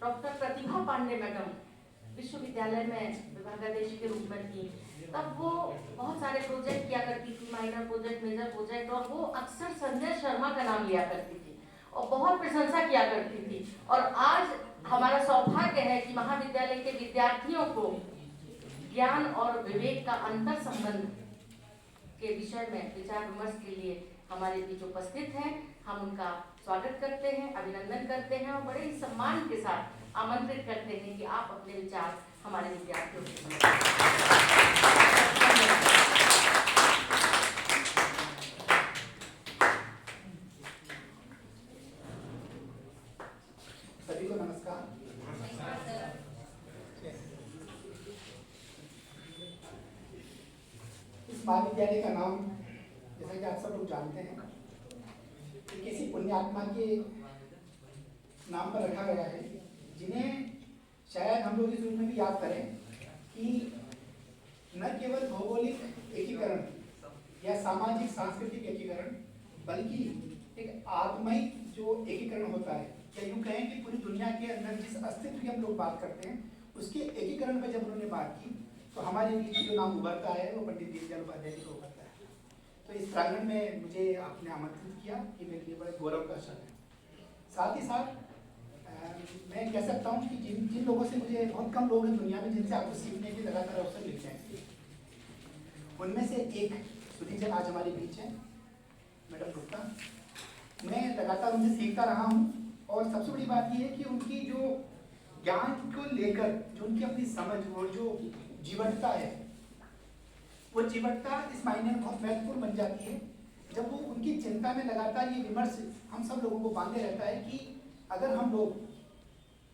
Doctor प्रतिभा Pandey madam विश्वविद्यालय में विभागाध्यक्ष के रूप में थी, तब वो बहुत सारे प्रोजेक्ट किया करती थी, माइनर प्रोजेक्ट, मेजर प्रोजेक्ट, और वो अक्सर संजय शर्मा का नाम लिया करती थी और बहुत प्रशंसा किया करती थी। और आज हमारा सौभाग्य है कि महाविद्यालय के विद्यार्थियों को ज्ञान और विवेक का अंतर संबंध के विषय में विचार विमर्श के लिए हमारे बीच उपस्थित हैं। हम उनका स्वागत करते हैं, अभिनंदन करते हैं और बड़े ही सम्मान के साथ आमंत्रित करते हैं कि आप अपने विचार हमारे विद्यार्थियों के सभी को नमस्कार। इस महाविद्यालय का नाम जैसा कि आप सब लोग जानते हैं किसी पुण्यात्मा के नाम पर रखा गया है, जिन्हें शायद हम लोग इस रूप में भी याद करें कि न केवल भौगोलिक एकीकरण या सामाजिक सांस्कृतिक एकीकरण, बल्कि एक आत्मिक जो एकीकरण होता है, या यूँ कहें कि पूरी दुनिया के अंदर जिस अस्तित्व की हम लोग बात करते हैं उसके एकीकरण पर जब उन्होंने बात की तो हमारे बीच जो नाम उभरता है वो पंडित दीनदयाल उपाध्याय जी को उभरता है। तो इस प्रांगण में मुझे आपने आमंत्रित किया, ये मेरे लिए बड़े गौरव का क्षण है। साथ ही साथ मैं कह सकता हूँ कि जिन लोगों से मुझे, बहुत कम लोग हैं दुनिया में जिनसे आपको सीखने के लगातार अवसर मिलते हैं, उनमें से एक सुधीजन आज हमारे बीच है, मैडम गुप्ता। मैं लगातार उनसे सीखता रहा हूँ और सबसे बड़ी बात यह है कि उनकी जो ज्ञान को लेकर जो उनकी अपनी समझ और जो जीवटता है, वो जीवटता इस मायने में बहुत महत्वपूर्ण बन जाती है जब वो उनकी चिंता में लगातार ये विमर्श हम सब लोगों को बांधे रहता है कि अगर हम लोग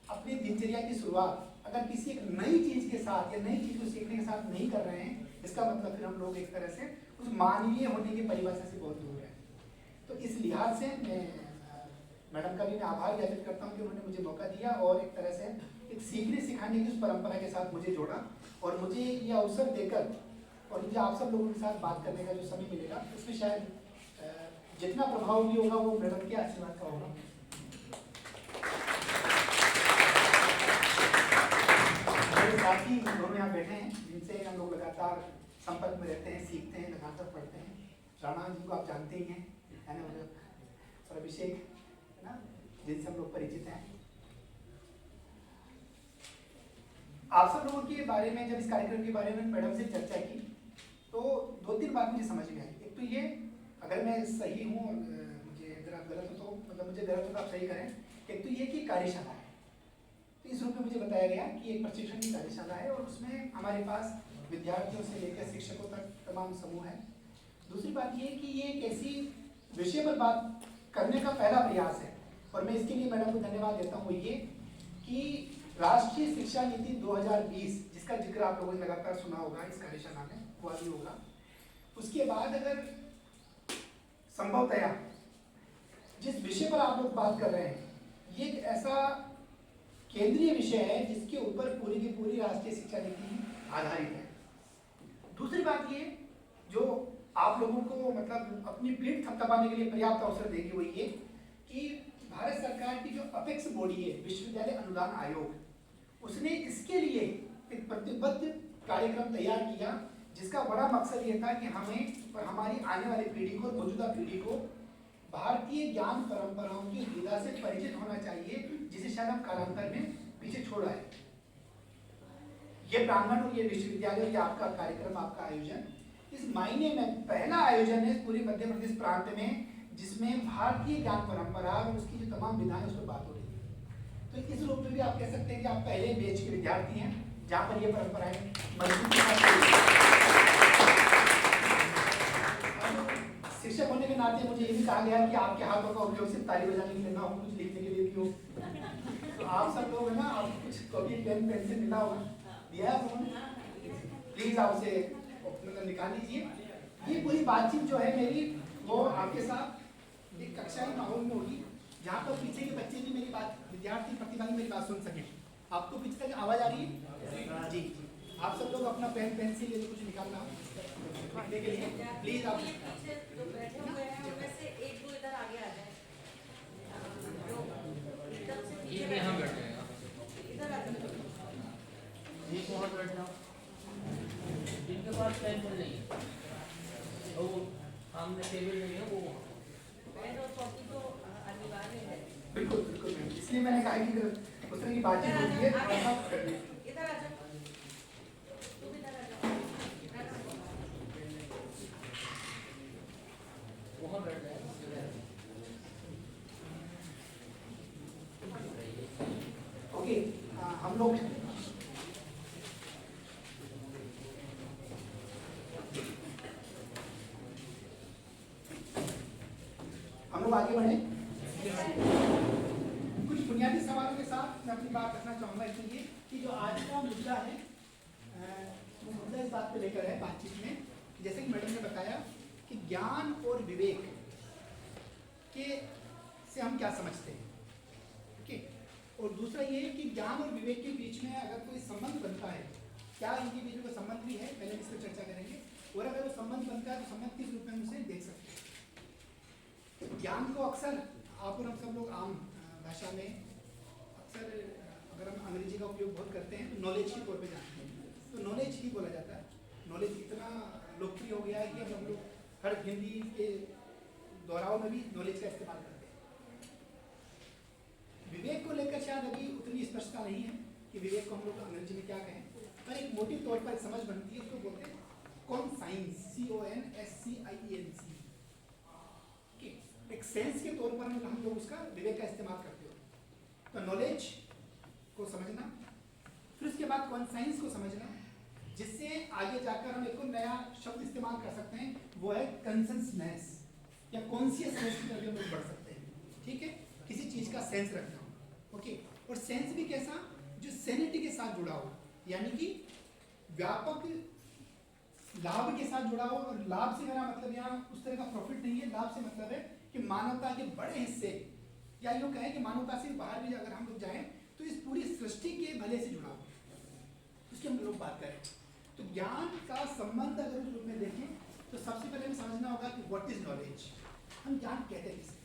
अपनी दिनचर्या की शुरुआत अगर किसी एक नई चीज के साथ या नई चीज को सीखने के साथ नहीं कर रहे हैं, इसका मतलब फिर हम लोग एक तरह से उस मानवीय होने की परिभाषा से बहुत दूर है। तो इस लिहाज से मैं मैडम का भी मैं आभार व्यक्त करता हूँ कि उन्होंने मुझे मौका दिया और एक तरह से एक सीखने सिखाने की उस परंपरा के साथ मुझे जोड़ा और मुझे ये अवसर देकर और मुझे आप सब लोगों के साथ बात करने का जो समय मिलेगा उसमें शायद जितना प्रभाव भी होगा वो मैडम के आशीर्वाद का होगा। मेरे साथी दोनों यहाँ बैठे हैं जिनसे हम लोग लगातार संपर्क में रहते हैं, सीखते हैं, लगातार पढ़ते हैं। राणा जी को आप जानते ही हैं, है ना, और अभिषेक है ना, जिनसे हम लोग परिचित हैं। आप सब लोगों के बारे में जब इस कार्यक्रम के बारे में मैडम से चर्चा की तो दो तीन बात मुझे समझ में आई। एक तो ये, अगर मैं सही हूँ और मुझे अगर आप गलत हो तो मतलब मुझे गलत हो तो आप सही करें। एक तो ये कि कार्यशाला है, तो इस रूप में मुझे बताया गया कि एक प्रशिक्षण की कार्यशाला है और उसमें हमारे पास विद्यार्थियों से लेकर शिक्षकों तक तमाम समूह है। दूसरी बात ये कि ये एक ऐसी विषय पर बात करने का पहला प्रयास है और मैं इसके लिए मैडम को धन्यवाद देता हूँ। वो ये कि राष्ट्रीय शिक्षा नीति 2020 जिसका जिक्र आप लोगों ने लगातार सुना होगा इस कार्यशाला में, हुआ भी होगा, उसके बाद अगर संभवतया जिस विषय पर आप लोग बात कर रहे हैं ये एक ऐसा केंद्रीय विषय है जिसके ऊपर पूरी की पूरी राष्ट्रीय शिक्षा नीति आधारित है। दूसरी बात ये जो आप लोगों को मतलब अपनी पीठ थपथपाने के लिए पर्याप्त अवसर देगी वो ये कि भारत सरकार की जो अपेक्स बॉडी है विश्वविद्यालय अनुदान आयोग, उसने इसके लिए एक प्रतिबद्ध कार्यक्रम तैयार किया जिसका बड़ा मकसद ये था कि हमें और हमारी आने वाली पीढ़ी को, मौजूदा पीढ़ी को भारतीय ज्ञान परंपराओं की विधा से परिचित होना चाहिए जिसे शायद हम कालांतर में पीछे छोड़ आए। ये प्रांगण और ये विश्वविद्यालय, ये आपका कार्यक्रम, आपका आयोजन इस मायने में पहला आयोजन है पूरे मध्य प्रदेश प्रांत में जिसमें भारतीय ज्ञान परंपरा और उसकी जो तमाम विधाएं उस पर बात हो रही है। तो इस रूप में भी आप कह सकते हैं कि आप पहले बैच के विद्यार्थी हैं जहाँ पर ये परंपराएं मजबूत। शिक्षक होने के नाते मुझे ये भी कहा गया कि आपके हाथों का उपयोग सिर्फ ताली बजाने के लिए ना हो, कुछ लिखने के लिए भी हो। तो आप सब लोग है ना, आप कुछ कॉपी पेन पेंसिल मिला होगा, दिया है उन्होंने, प्लीज आप उसे मतलब निकाल लीजिए। ये पूरी बातचीत जो है मेरी वो आपके साथ एक कक्षाई माहौल में होगी जहाँ पर पीछे के बच्चे भी मेरी बात, विद्यार्थी प्रतिभागी मेरी बात सुन सके। आपको पीछे तक आवाज आ रही है? जी, आप सब लोग अपना पेन पेंसिल यदि कुछ निकालना लिखने के लिए प्लीज आप बैठ जाओ। जिनके पास पेंसिल नहीं है और वो सामने टेबल नहीं है, वो पेन और कॉपी तो अनिवार्य है। बिल्कुल बिल्कुल मैम, इसलिए मैंने कहा कि उस तरह की बातचीत होती है थोड़ा सा कर लीजिए। इधर आ जा, तू भी इधर आ जा। वहाँ बैठ जाए। ओके, हम लोग आगे बढ़े। कुछ बुनियादी सवालों के साथ मैं अपनी बात रखना चाहूँगा, इसलिए कि जो आज का मुद्दा है वो मुद्दा इस बात को लेकर है बातचीत में, जैसे कि मैडम ने बताया कि ज्ञान और विवेक के से हम क्या समझते हैं, ओके। और दूसरा ये कि ज्ञान और विवेक के बीच में अगर कोई संबंध बनता है, क्या इनके बीच में कोई संबंध भी है, पहले इस पर चर्चा करेंगे। और अगर वो संबंध बनता है तो संबंध किस रूप में हम उसे देख सकते हैं। ज्ञान को अक्सर आप और हम सब लोग आम भाषा में अक्सर अगर हम अंग्रेजी का उपयोग बहुत करते हैं तो नॉलेज के तौर पे जानते हैं, तो नॉलेज ही बोला जाता है। नॉलेज इतना लोकप्रिय हो गया है कि हम लोग हर हिंदी के दोहराव में भी नॉलेज का इस्तेमाल करते हैं। विवेक को लेकर शायद अभी उतनी स्पष्टता नहीं है कि विवेक को हम लोग अंग्रेजी में क्या कहें, पर एक मोटी तौर पर समझ बनती है, उसको बोलते हैं कॉन्साइंस, CONSCIENC। एक सेंस के तौर पर हम लोग उसका विवेक का इस्तेमाल करते हो। तो नॉलेज को समझना, फिर उसके बाद कॉन्साइंस को समझना, जिससे आगे जाकर हम एक और नया शब्द इस्तेमाल कर सकते हैं, वो है कंसेंसनेस या कॉन्शियसनेस की तरफ हम लोग बढ़ सकते हैं। ठीक है, किसी चीज का सेंस रखना, ओके। और सेंस भी कैसा, जो सेनिटी के साथ जुड़ा हो, यानी कि व्यापक लाभ के साथ जुड़ा हो। और लाभ से मेरा मतलब यहाँ उस तरह का प्रॉफिट नहीं है, लाभ से मतलब है कि मानवता के बड़े हिस्से, या यूँ कहें कि मानवता से बाहर भी अगर हम लोग जाएं तो इस पूरी सृष्टि के भले से जुड़ा हो, उसकी हम लोग बात करें। तो ज्ञान का संबंध अगर उस रूप में देखें तो सबसे पहले हमें समझना होगा कि व्हाट इज नॉलेज, हम ज्ञान कहते हैं किसे।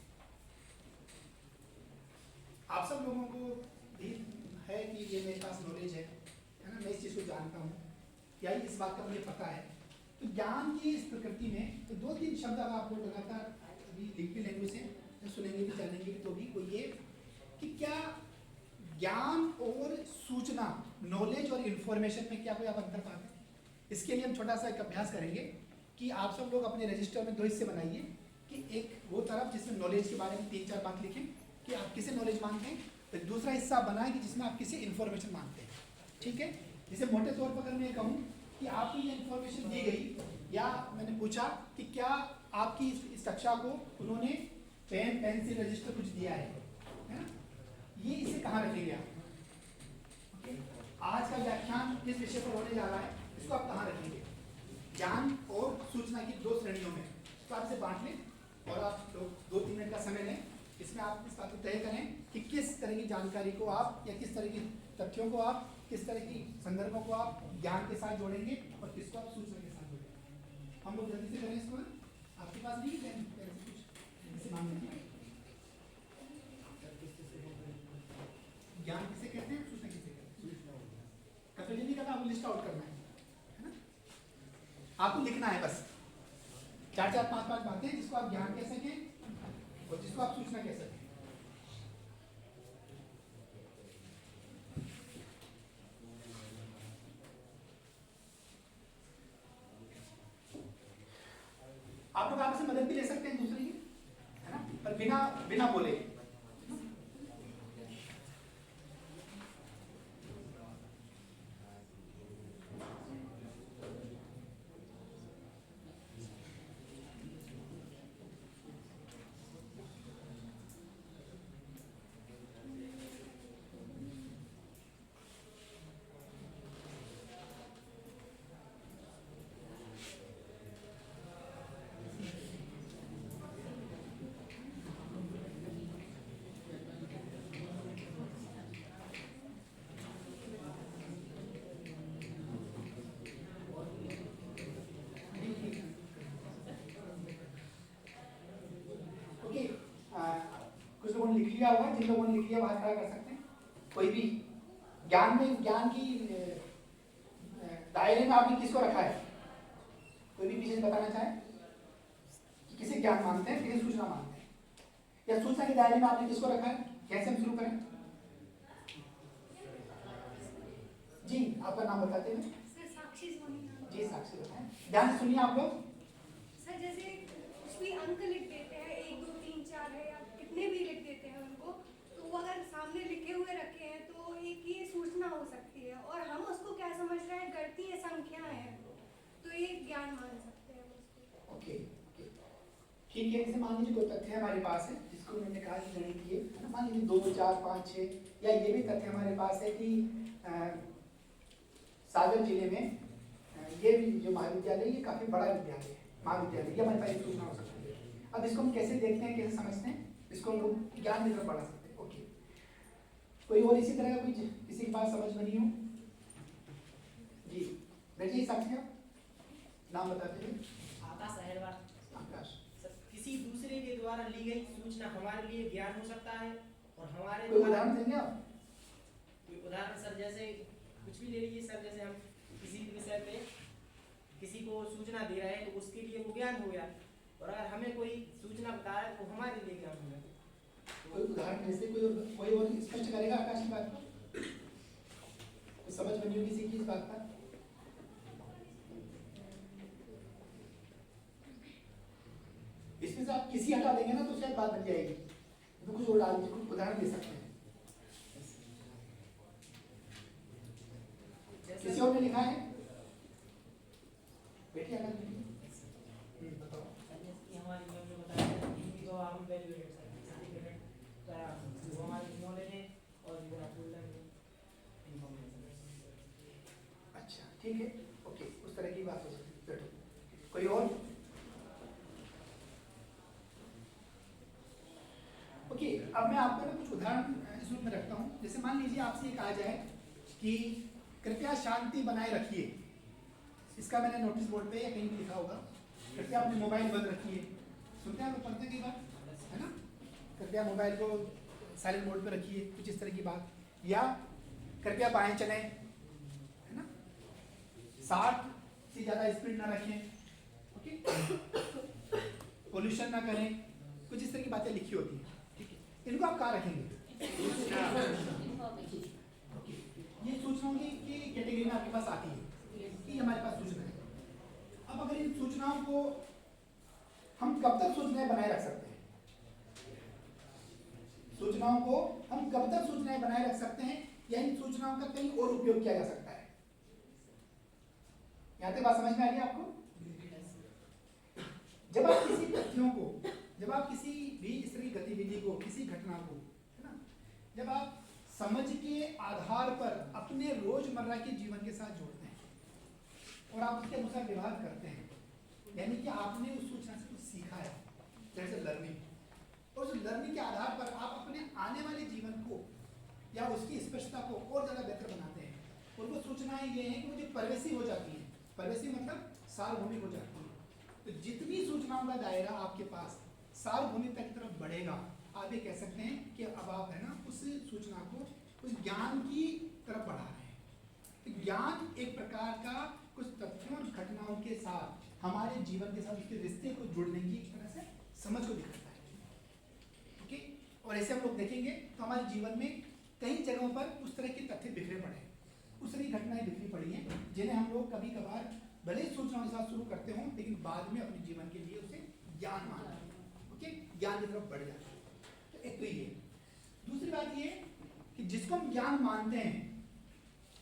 आप सब लोगों को भी है कि ये मेरे पास नॉलेज है ना, मैं इस चीज़ को जानता हूँ, या इस बात का मुझे पता है। तो ज्ञान की इस प्रकृति में तो दो तीन शब्द अगर आपको लगातार अभी लिखी लैंग्वेज से सुनेंगे भी जानेंगे भी, तो भी वो ये कि क्या ज्ञान और सूचना, नॉलेज और इन्फॉर्मेशन में क्या कोई आप अंतर पाते हैं। इसके लिए हम छोटा सा एक अभ्यास करेंगे कि आप सब लोग अपने रजिस्टर में दो हिस्से बनाइए, कि एक वो तरफ जिसमें नॉलेज के बारे में 3-4 बात लिखें कि आप किसे नॉलेज मानते हैं, तो दूसरा हिस्सा बनाएं कि जिसमें आप किसे इन्फॉर्मेशन मानते हैं। ठीक है, जैसे मोटे तौर पर अगर मैं कहूँ कि आपको ये इन्फॉर्मेशन दी गई, या मैंने पूछा कि क्या आपकी इस कक्षा को उन्होंने पेन पेंसिल रजिस्टर कुछ दिया है ना, ये इसे कहाँ रखेंगे आप। ओके, आज का व्याख्यान किस विषय पर होने जा रहा है, इसको आप कहाँ रखेंगे। ज्ञान और सूचना की दो श्रेणियों में, तो आप इसे बांट लें और आप लोग 2-3 मिनट का समय लें, इसमें आप इस बात को तय करें कि किस तरह की जानकारी को आप, या किस तरह की तथ्यों को आप, किस तरह की संदर्भों को आप ज्ञान के साथ जोड़ेंगे और किसको आप सूचना के साथ जोड़ेंगे। हम लोग जल्दी से करें इसको, आपके पास नहीं है कुछ मांगने, ज्ञान किसे कहते हैं, सूचना किसे कहते हैं, कंफ्यूजन नहीं करना, आपको लिस्ट आउट करना है ना, आपको लिखना है बस 4-4, 5-5 बातें जिसको आप ज्ञान कह सकें और जिसको आप सूचना कह सकें। आप लोग आपसे मदद भी ले सकते हैं दूसरे की, है ना, पर बिना बोले। लिख लिया हुआ है, जिन लोगों ने लिख लिया हाथ खड़ा कर सकते हैं। कोई भी ज्ञान में, ज्ञान की दायरे में आपने किसको रखा है? कोई भी पीछे से बताना चाहे कि किसे ज्ञान मानते हैं, किसे सूचना मानते हैं, या सूचना के दायरे में आपने किसको रखा है? कैसे हम शुरू करें? जी आपका नाम बताते हैं। सर साक्षी सोनी। जी साक्षी बताएं, ध्यान से सुनिए आप लोग। सर जैसे कुछ भी अंक लिख देते हैं, 1 2 3 4 है या कितने भी लिख देते हैं उनको, तो वो अगर सामने लिखे हुए रखे हैं तो एक ये सूचना हो सकती है, और हम उसको क्या समझ रहे हैं, गणितीय संख्या है, तो ये ज्ञान मान सकते हैं उसको। ओके ठीक है। जैसे मान लीजिए कोई तथ्य हमारे पास है जिसको मैंने कहा कि गणितीय, मान लीजिए 2 4 5 6, या ये भी तथ्य हमारे पास है कि सागर जिले में ये भी जो महाविद्यालय, ये काफी बड़ा विद्यालय है, महाविद्यालय, ये हमारे पास एक सूचना हो सकती है। अब इसको हम कैसे देखते हैं, कैसे समझते हैं, इसको हम लोग ज्ञान की तरफ बढ़ा सकते हैं। ओके, कोई और इसी तरह का कोई किसी की बात समझ में नहीं हो? जी बैठिए साथी, आप नाम बताते हैं। आकाश अहिरवार। आकाश, किसी दूसरे के द्वारा ली गई सूचना हमारे लिए ज्ञान हो सकता है, और हमारे कोई द्वारा उदाहरण देंगे आप? कोई उदाहरण सर, जैसे कुछ भी ले लीजिए सर, जैसे हम किसी विषय पे किसी को सूचना दे रहे हैं तो उसके लिए वो ज्ञान हो गया, और अगर हमें कोई सूचना बता रहा है तो हमारे लिए ज्ञान हो गया। कोई उदाहरण जैसे कोई और स्पष्ट करेगा आकाश की बात को? कोई समझ में नहीं होगी किसी की इस बात का? इसमें से आप किसी हटा देंगे ना तो शायद बात बन जाएगी, तो कुछ और डाल कुछ उदाहरण दे सकते हैं। किसी और ने लिखा है? बैठिए आकाश, बताओ। जैसे हमारी मैम ने बताया था कि तो हम वैल्यूएट सर्टिफिकेट वो हमारी नॉलेज है और जो फुल इन्फॉर्मेशन। अच्छा ठीक है, ओके, उस तरह की बात हो सकती है। बैठो, कोई और? ओके, अब मैं आपको ना कुछ उदाहरण इस रूप में रखता हूँ। जैसे मान लीजिए आपसे ये कहा जाए कि कृपया शांति बनाए रखिए, इसका मैंने नोटिस बोर्ड पे या कहीं भी लिखा होगा, कृपया अपने मोबाइल बंद रखिए। सुनते हैं आप लोग, पढ़ते हैं कई बार, है ना? कृपया मोबाइल को साइलेंट मोड पे रखिए, कुछ इस तरह की बात, या कृपया बाएं चलें, है ना? 60 से ज़्यादा स्पीड ना रखें, ओके, पोल्यूशन ना करें, कुछ इस तरह की बातें लिखी होती हैं। ठीक है, इनको आप कहाँ रखेंगे? ये सूचनाओं की कैटेगरी में आपके पास आती है कि हमारे पास सूचना है। अब अगर इन सूचनाओं को हम कब तक सूचनाएं बनाए रख सकते हैं? सूचनाओं को हम कब तक सूचनाएं बनाए रख सकते हैं, या इन सूचनाओं का कहीं और उपयोग किया जा सकता है? यहाँ तक बात समझ में आ रही है आपको? जब आप किसी तथ्यों को, जब आप किसी भी इस तरह की गतिविधि को, किसी घटना को, है ना, जब आप समझ के आधार पर अपने रोजमर्रा के जीवन के साथ जोड़ते हैं और आप उसके अनुसार व्यवहार करते हैं, यानी कि आपने उस सूचना से कुछ सीखा है, जैसे लर्निंग, और उस लर्निंग के आधार पर आप अपने आने वाले जीवन को या उसकी स्पष्टता को और ज़्यादा बेहतर बनाते हैं। और वो सूचनाएं ये हैं कि वो जो परवेसी हो जाती हैं, परवेसी मतलब सार्वभौमिक हो जाती है। तो जितनी सूचनाओं का दायरा आपके पास सार्वभौमिकता की तरफ बढ़ेगा, आप ये कह सकते हैं कि अब आप है ना उस सूचना को उस ज्ञान की तरफ बढ़ा रहे हैं। तो ज्ञान एक प्रकार का कुछ तथ्यों और घटनाओं के साथ हमारे जीवन के साथ उसके रिश्ते को जोड़ने की एक तरह से समझ को दिखाता है। ओके, और ऐसे हम लोग देखेंगे तो हमारे जीवन में कई जगहों पर उस तरह के तथ्य बिखरे पड़े हैं, उस तरह की घटनाएं बिखरी पड़ी हैं, जिन्हें हम लोग कभी कभार भले ही सूचनाओं के साथ शुरू करते हों, लेकिन बाद में अपने जीवन के लिए उसे ज्ञान मानते हैं। ओके, ज्ञान की तरफ बढ़ जाते हैं। एक तो ये। दूसरी बात ये कि जिसको हम ज्ञान मानते हैं,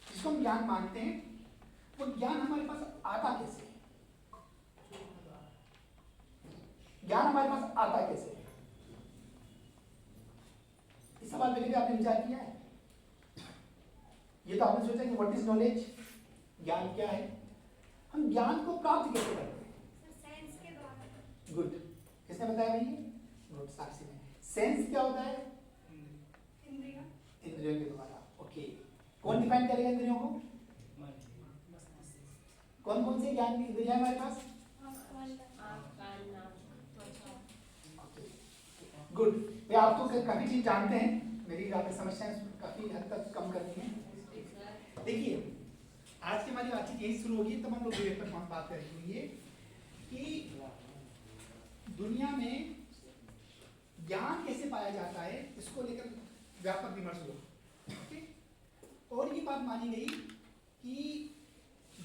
जिसको हम ज्ञान मानते हैं, वो ज्ञान हमारे पास आता कैसे है? ज्ञान हमारे पास आता कैसे है? इस सवाल पे कभी आपने विचार किया है? ये तो आपने सोचा कि व्हाट इज नॉलेज, ज्ञान क्या है? हम ज्ञान को प्राप्त कैसे करते हैं? सेंस के द्वारा। गुड, किसने बताया भैया? गुड, साक्षी ने। सेंस क्या होता है? इंद्रिया। इंद्रियों के द्वारा। ओके, कौन डिफाइन करेगा इंद्रियों को? कौन कौन से ज्ञान की इंद्रियां हमारे पास? गुड, भाई आप तो काफी चीज जानते हैं, मेरी आपकी समस्याएं काफी हद तक कम करती हैं। देखिए, आज की हमारी बातचीत यही शुरू होगी, तब हम लोग विवेक पर बात करेंगे ये कि दुनिया में ज्ञान कैसे पाया जाता है, इसको लेकर व्यापक विमर्श हुआ। ओके, और ये बात मानी गई कि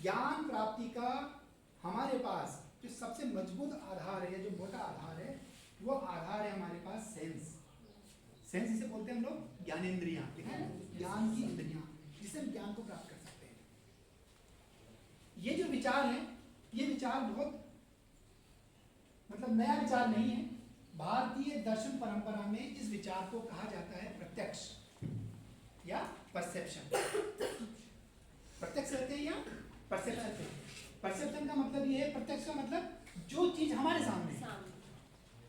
ज्ञान प्राप्ति का हमारे पास जो सबसे मजबूत आधार है, जो मोटा आधार है, वो आधार है हमारे पास सेंस। सेंस इसे बोलते हैं हम लोग ज्ञानेंद्रियां, ठीक है, ज्ञान की इंद्रियां, जिससे हम ज्ञान को प्राप्त कर सकते हैं। ये जो विचार है, ये विचार बहुत मतलब नया विचार नहीं है। भारतीय दर्शन परंपरा में इस विचार को कहा जाता है प्रत्यक्ष या परसेप्शन। प्रत्यक्ष रहते हैं या परसेप्शन रहते हैं। परसेप्शन का मतलब ये है, प्रत्यक्ष का मतलब जो चीज हमारे सामने है।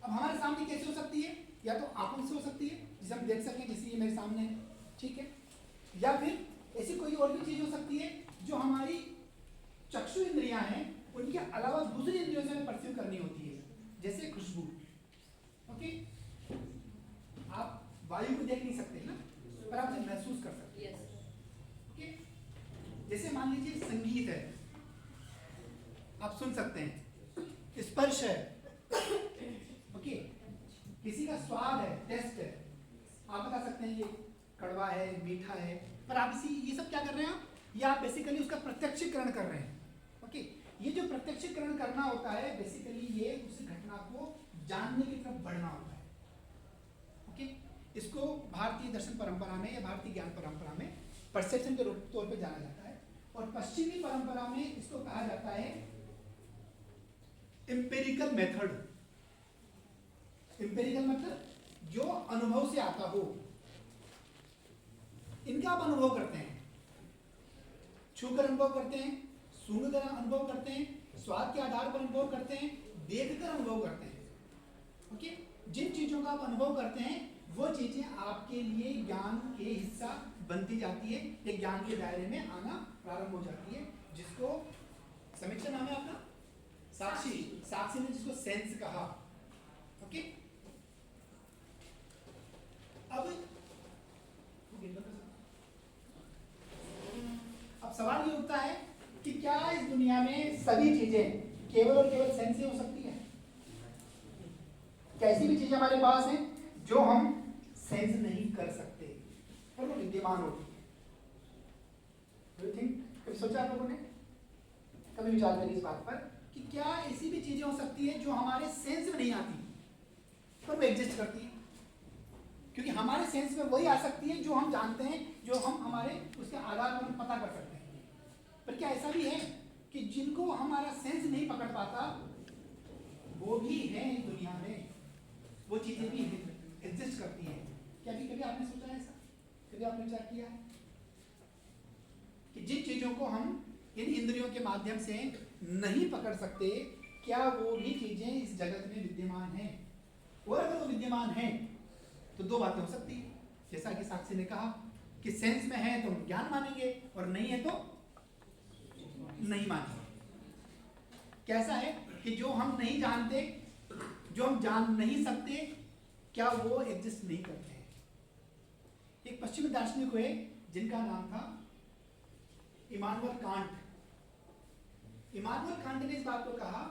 अब हमारे सामने कैसे हो सकती है? या तो आंखों से हो सकती है, जिसे हम देख सकें, जैसे ये मेरे सामने है, ठीक है, या फिर ऐसी कोई और भी चीज हो सकती है जो हमारी चक्षु इंद्रियां हैं, उनके अलावा दूसरी इंद्रियों से हमें परसीव करनी होती है, जैसे खुशबू। ओके, आप वायु को देख नहीं सकते ना, पर आप उसे महसूस कर सकते हैं। ओके, जैसे मान लीजिए संगीत है, आप सुन सकते हैं, स्पर्श है, ओके, किसी का स्वाद है, टेस्ट है, आप बता सकते हैं ये कड़वा है, मीठा है, पर आप इसी ये सब क्या कर रहे हैं आप? ये आप बेसिकली उसका प्रत्यक्षीकरण कर रहे हैं। ओके, ये जो प्रत्यक्षीकरण करना होता है, बेसिकली ये उस घटना को जानने की तरफ बढ़ना होता है। ओके, इसको भारतीय दर्शन परंपरा में या भारतीय ज्ञान परंपरा में परसेप्शन के तौर पे जाना जाता है, और पश्चिमी परंपरा में इसको कहा जाता है एम्पिरिकल मेथड। एम्पिरिकल मतलब जो अनुभव से आता हो, इनका आप अनुभव करते हैं, छूकर अनुभव करते हैं, सूंघकर अनुभव करते हैं, स्वाद के आधार पर अनुभव करते हैं, देखकर अनुभव करते हैं। ओके, जिन चीजों का आप अनुभव करते हैं, वो चीजें आपके लिए ज्ञान के हिस्सा बनती जाती है, एक ज्ञान के दायरे में आना प्रारंभ हो जाती है, जिसको समीक्षा नाम है आपका, साक्षी। साक्षी ने जिसको सेंस कहा। ओके, अब सवाल ये उठता है कि क्या इस दुनिया में सभी चीजें केवल और केवल सेंस से हो सकती है? कैसी भी चीजें हमारे पास हैं जो हम सेंस नहीं कर सकते और वो विद्यमान होती है? डू यू थिंक, कभी सोचा आप लोगों ने, कभी विचार करिए इस बात पर कि क्या ऐसी भी चीजें हो सकती है जो हमारे सेंस में नहीं आती पर वो एग्जिस्ट करती है? क्योंकि हमारे सेंस में वही आ सकती है जो हम जानते हैं, जो हम हमारे उसके आधार पर हम पता कर सकते हैं। पर क्या ऐसा भी है कि जिनको हमारा सेंस नहीं पकड़ पाता, वो भी है इस दुनिया में, वो चीजें भी एग्जिस्ट करती हैं? क्या कभी आपने सोचा है ऐसा? कभी आपने विचार किया है कि जिन चीजों को हम इन इंद्रियों के माध्यम से नहीं पकड़ सकते, क्या वो भी चीजें इस जगत में विद्यमान हैं? और अगर वो विद्यमान हैं तो दो बातें हो सकती है, जैसा कि साक्षी ने कहा कि सेंस में है तो हम ज्ञान मानेंगे, और नहीं है तो नहीं मानेंगे। कैसा है कि जो हम नहीं जानते, जो हम जान नहीं सकते, क्या वो एग्जिस्ट नहीं करते हैं? एक पश्चिमी दार्शनिक हुए जिनका नाम था इमानुअल कांट। इमानुअल कांट ने इस बात को कहा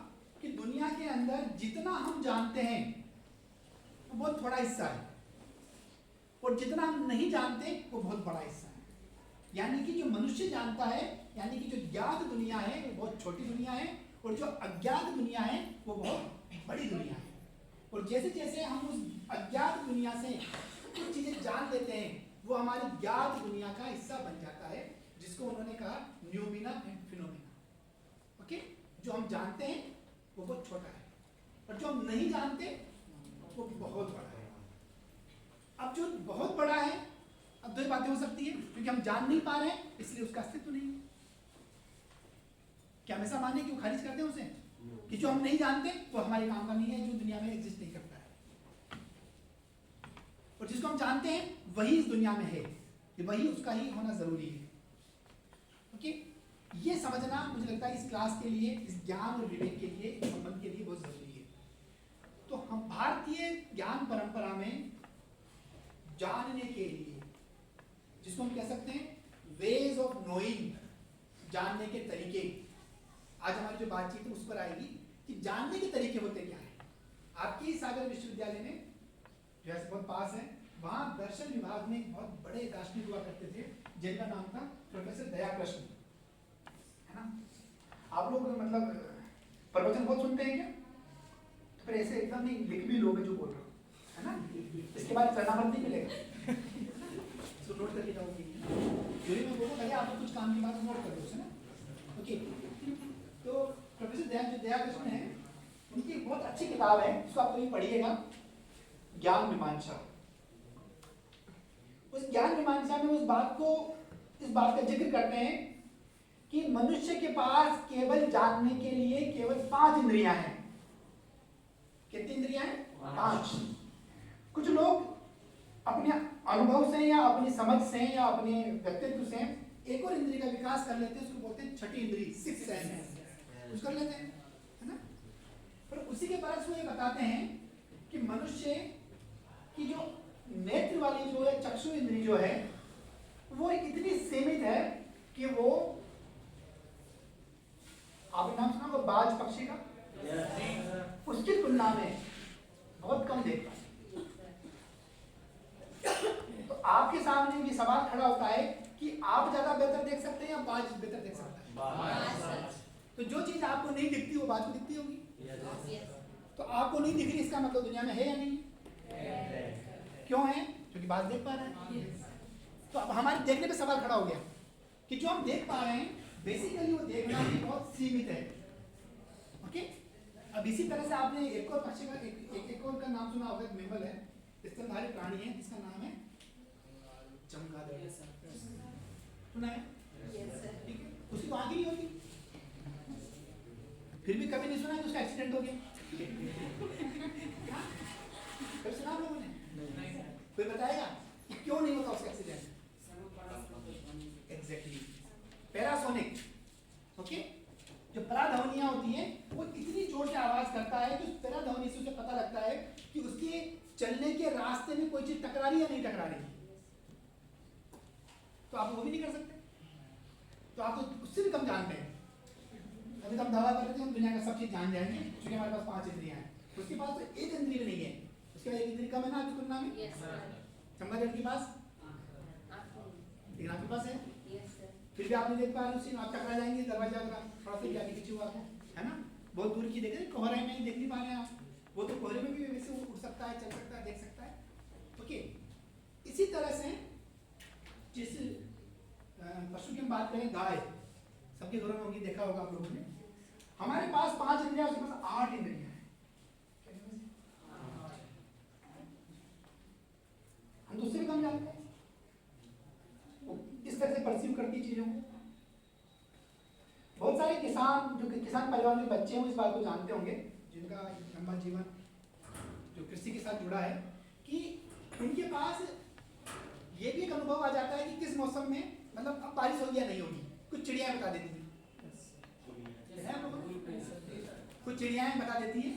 कि दुनिया के अंदर जितना हम जानते हैं वो बहुत थोड़ा हिस्सा है, और जितना हम नहीं जानते वो बहुत बड़ा हिस्सा है। यानी कि जो मनुष्य जानता है, यानी कि जो ज्ञात दुनिया है वो बहुत छोटी दुनिया है, और जो अज्ञात दुनिया है वो बहुत बड़ी दुनिया है। और जैसे जैसे हम उस अज्ञात दुनिया से कुछ चीजें जान लेते हैं, वो हमारी ज्ञात दुनिया का हिस्सा बन जाता है, जिसको उन्होंने कहा न्यूमिना एंड फिनोमिना। ओके, जो हम जानते हैं वो बहुत छोटा है, और जो हम नहीं जानते वो बहुत बड़ा है। अब जो बहुत बड़ा है, अब दो बातें हो सकती है, क्योंकि हम जान नहीं पा रहे हैं इसलिए उसका अस्तित्व नहीं। क्या हम ऐसा माने कि वो खारिज करते हैं उसे कि जो हम नहीं जानते वो हमारे काम का नहीं है, जो दुनिया में एग्जिस्ट नहीं करता है, और जिसको हम जानते हैं वही इस दुनिया में है, वही उसका ही होना जरूरी है। ओके, ये समझना मुझे लगता है इस क्लास के लिए, इस ज्ञान और विवेक के लिए, इस संबंध के लिए बहुत जरूरी है। तो हम भारतीय ज्ञान परंपरा में जानने के लिए, जिसको हम कह सकते हैं वेज ऑफ नोइंग, जानने के तरीके, आज हमारी जो बातचीत है उस पर आएगी कि जानने के तरीके होते क्या हैं। आपकी सागर विश्वविद्यालय में जो है बहुत पास है, वहाँ दर्शन विभाग में एक बहुत बड़े दार्शनिक हुआ करते थे जिनका नाम था प्रोफेसर दयाकृष्ण, है ना। आप लोग मतलब प्रवचन बहुत सुनते हैं क्या? तो फिर ऐसे एकदम नहीं लिख भी लोगे जो बोल रहे हो, है ना। इसके बाद प्रणाम नहीं मिलेगा, तो नोट करके जाओगे। चोरी में बोलो लगे आप कुछ काम की बात नोट कर दो उसे ना। ओके, तो प्रोफेसर दयाकृष्ण है, उनकी एक बहुत अच्छी किताब है, जिसको आप कभी पढ़िएगा, ज्ञान मीमांसा। उस ज्ञान मीमांसा में इस बात का जिक्र करते हैं कि मनुष्य के पास केवल जानने के लिए केवल 5 इंद्रियां हैं। कितनी इंद्रियां हैं? 5। कुछ लोग अपने अनुभव से या अपनी समझ से या अपने व्यक्तित्व से एक और इंद्रिय का विकास कर लेते हैं, उसको बोलते हैं छठी इंद्रिय, 6th सेंस, कुछ कर लेते हैं, है ना। पर उसी के बाद वो ये बताते हैं कि मनुष्य की जो नेत्र वाली जो है चक्षु इंद्रिय जो है वो इतनी सीमित है कि वो, आपने नाम सुना होगा बाज पक्षी का, उसकी तुलना में बहुत कम देख पाए। तो आपके सामने ये सवाल खड़ा होता है कि आप ज्यादा बेहतर देख सकते हैं या बाज बेहतर देख सकता है? तो जो चीज आपको नहीं दिखती वो बाज को दिखती होगी। तो आपको नहीं दिख रही इसका मतलब दुनिया में है या नहीं? क्यों है? क्योंकि बाज देख पा रहे हैं। तो अब हमारे देखने पे सवाल खड़ा हो गया कि जो हम देख पा रहे हैं बेसिकली वो देखना भी बहुत सीमित है। ओके, अब इसी तरह से आपने एक और पक्षी का एक और का नाम सुना होगा, मेमल है, स्तनधारी प्राणी है, जिसका नाम है चमगादड़। सुना है? ठीक है, उसकी तो आंख ही नहीं होती, फिर भी कभी नहीं सुना कि उसका एक्सीडेंट हो गया। कभी सुना आप लोगों ने? कोई बताएगा कि क्यों नहीं होता उसका एक्सीडेंट? Exactly, Panasonic. ओके, जो पराध्वनियां होती हैं वो इतनी जोर से आवाज करता है कि उस पराध्वनि से उसे पता लगता है कि उसके चलने के रास्ते में कोई चीज टकरा रही या नहीं टकरा रही। तो आप वो भी नहीं कर सकते, तो आप तो उससे भी कम जानते हैं। अभी तो हम दावा कर रहे थे हम दुनिया का सब चीज जान जाएंगे क्योंकि हमारे पास 5 इंद्रियां हैं, उसके पास तो एक इंद्रिय नहीं है, उसके पास एक इंद्रिय कम है ना आपकी तुलना में। चमगादड़ के पास लेकिन आपके पास है, फिर भी आप नहीं देख पा रहे उसी, आप टकरा जाएंगे दरवाजा थोड़ा सा आगे पीछे हुआ है ना, बहुत दूर की देखे, कोहरे में देख नहीं पा रहे हैं आप, वो तो कोहरे में भी वैसे उड़ सकता है, चल सकता है, देख सकता है। ओके, इसी तरह से जिस पशु की हम बात करें, गाय, सबके घरों में होगी, देखा होगा आप लोगों ने। हमारे पास 5 इंद्रियां, उसके पास 8 इंद्रियां हैं। हम दूसरे कम जानते हैं, इस तरह से परसीव करती चीजों को। बहुत सारे किसान, जो किसान परिवार के बच्चे हैं, वो इस बात को जानते होंगे, जिनका लंबा जीवन जो कृषि के साथ जुड़ा है, कि उनके पास ये भी एक अनुभव आ जाता है कि किस मौसम में मतलब अब बारिश होगी या नहीं होगी। कुछ चिड़ियाएं बता देती हैं, कुछ चिड़ियाएं बता देती हैं,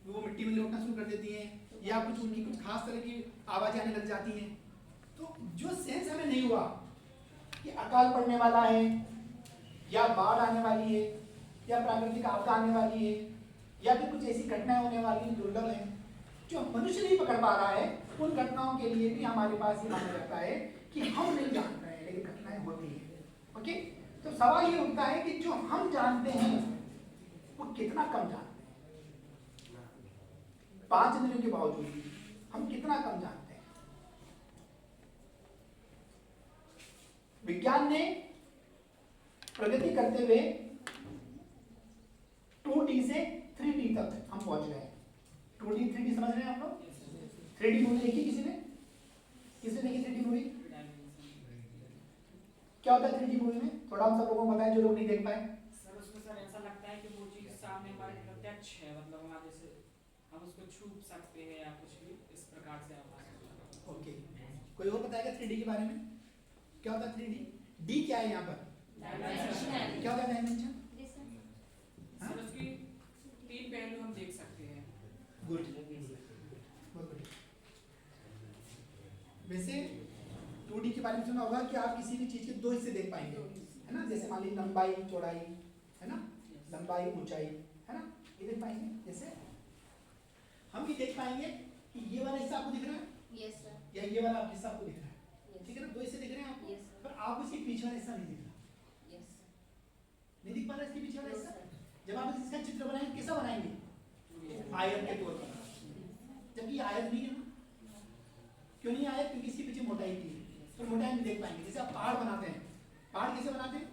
वो मिट्टी में लौटना शुरू कर देती हैं, या कुछ उनकी कुछ खास तरह की आवाजें आने लग जाती हैं। तो जो सेंस हमें नहीं हुआ कि अकाल पड़ने वाला है, या बाढ़ आने वाली है, या प्राकृतिक आपदा आने वाली है, या फिर कुछ ऐसी घटनाएं होने वाली दुर्लभ है जो मनुष्य नहीं पकड़ पा रहा है, उन घटनाओं के लिए भी हमारे पास ये माना जाता है कि हम नहीं जान रहे हैं, लेकिन घटनाएं होती हैं। ओके, तो सवाल ये उठता है कि जो हम जानते हैं वो कितना कम जानते हैं। 5 इंद्रियों के बावजूद हम कितना कम जानते हैं। विज्ञान ने प्रगति करते हुए 2D से 3D तक हम पहुंच गए। 2D 3D समझ रहे हैं आप लोग? 3D मूवी देखी किसी ने? किसी ने देखी 3D मूवी? क्या होता है 3D मूवी में? थोड़ा हम सब लोगों को बताएं जो लोग नहीं देख पाए। सर उसमें सर ऐसा लगता है कि वो चीज सामने हमारे प्रत्यक्ष है, मतलब हमारे से हम उसको छू सकते हैं या कुछ भी इस प्रकार से आवाज। ओके, कोई और बताएगा 3D के बारे में? क्या होता है 3D? D क्या है यहाँ पर? क्या होता है डायमेंशन? सर उसकी 3 पहलू हम देख सकते हैं। गुड, बहुत बढ़िया। वैसे 2D के बारे में सुना होगा कि आप किसी भी चीज के 2 हिस्से देख पाएंगे, है ना, जैसे मान लीजिए लंबाई चौड़ाई, है ना, लंबाई ऊंचाई, है ना, ये देख पाएंगे। जैसे हम ये देख पाएंगे कि ये वाला हिस्सा आपको दिख रहा है यस सर, या ये वाला हिस्सा आपको दिख रहा है, ठीक है ना, दो हिस्से दिख रहे हैं आपको, यस सर, पर आपको इसके पीछे वाला हिस्सा नहीं दिख रहा, यस नहीं दिख पा रहा इसके पीछे वाला सर, हिस्सा। जब आप इसका चित्र बनाएंगे कैसा बनाएंगे, आयत के तौर पर, जबकि आयत नहीं है ना, क्यों नहीं आयत, क्योंकि इसके पीछे मोटाई की है, तो मोटाई नहीं देख पाएंगे। जैसे आप पहाड़ बनाते हैं, पहाड़ कैसे बनाते हैं,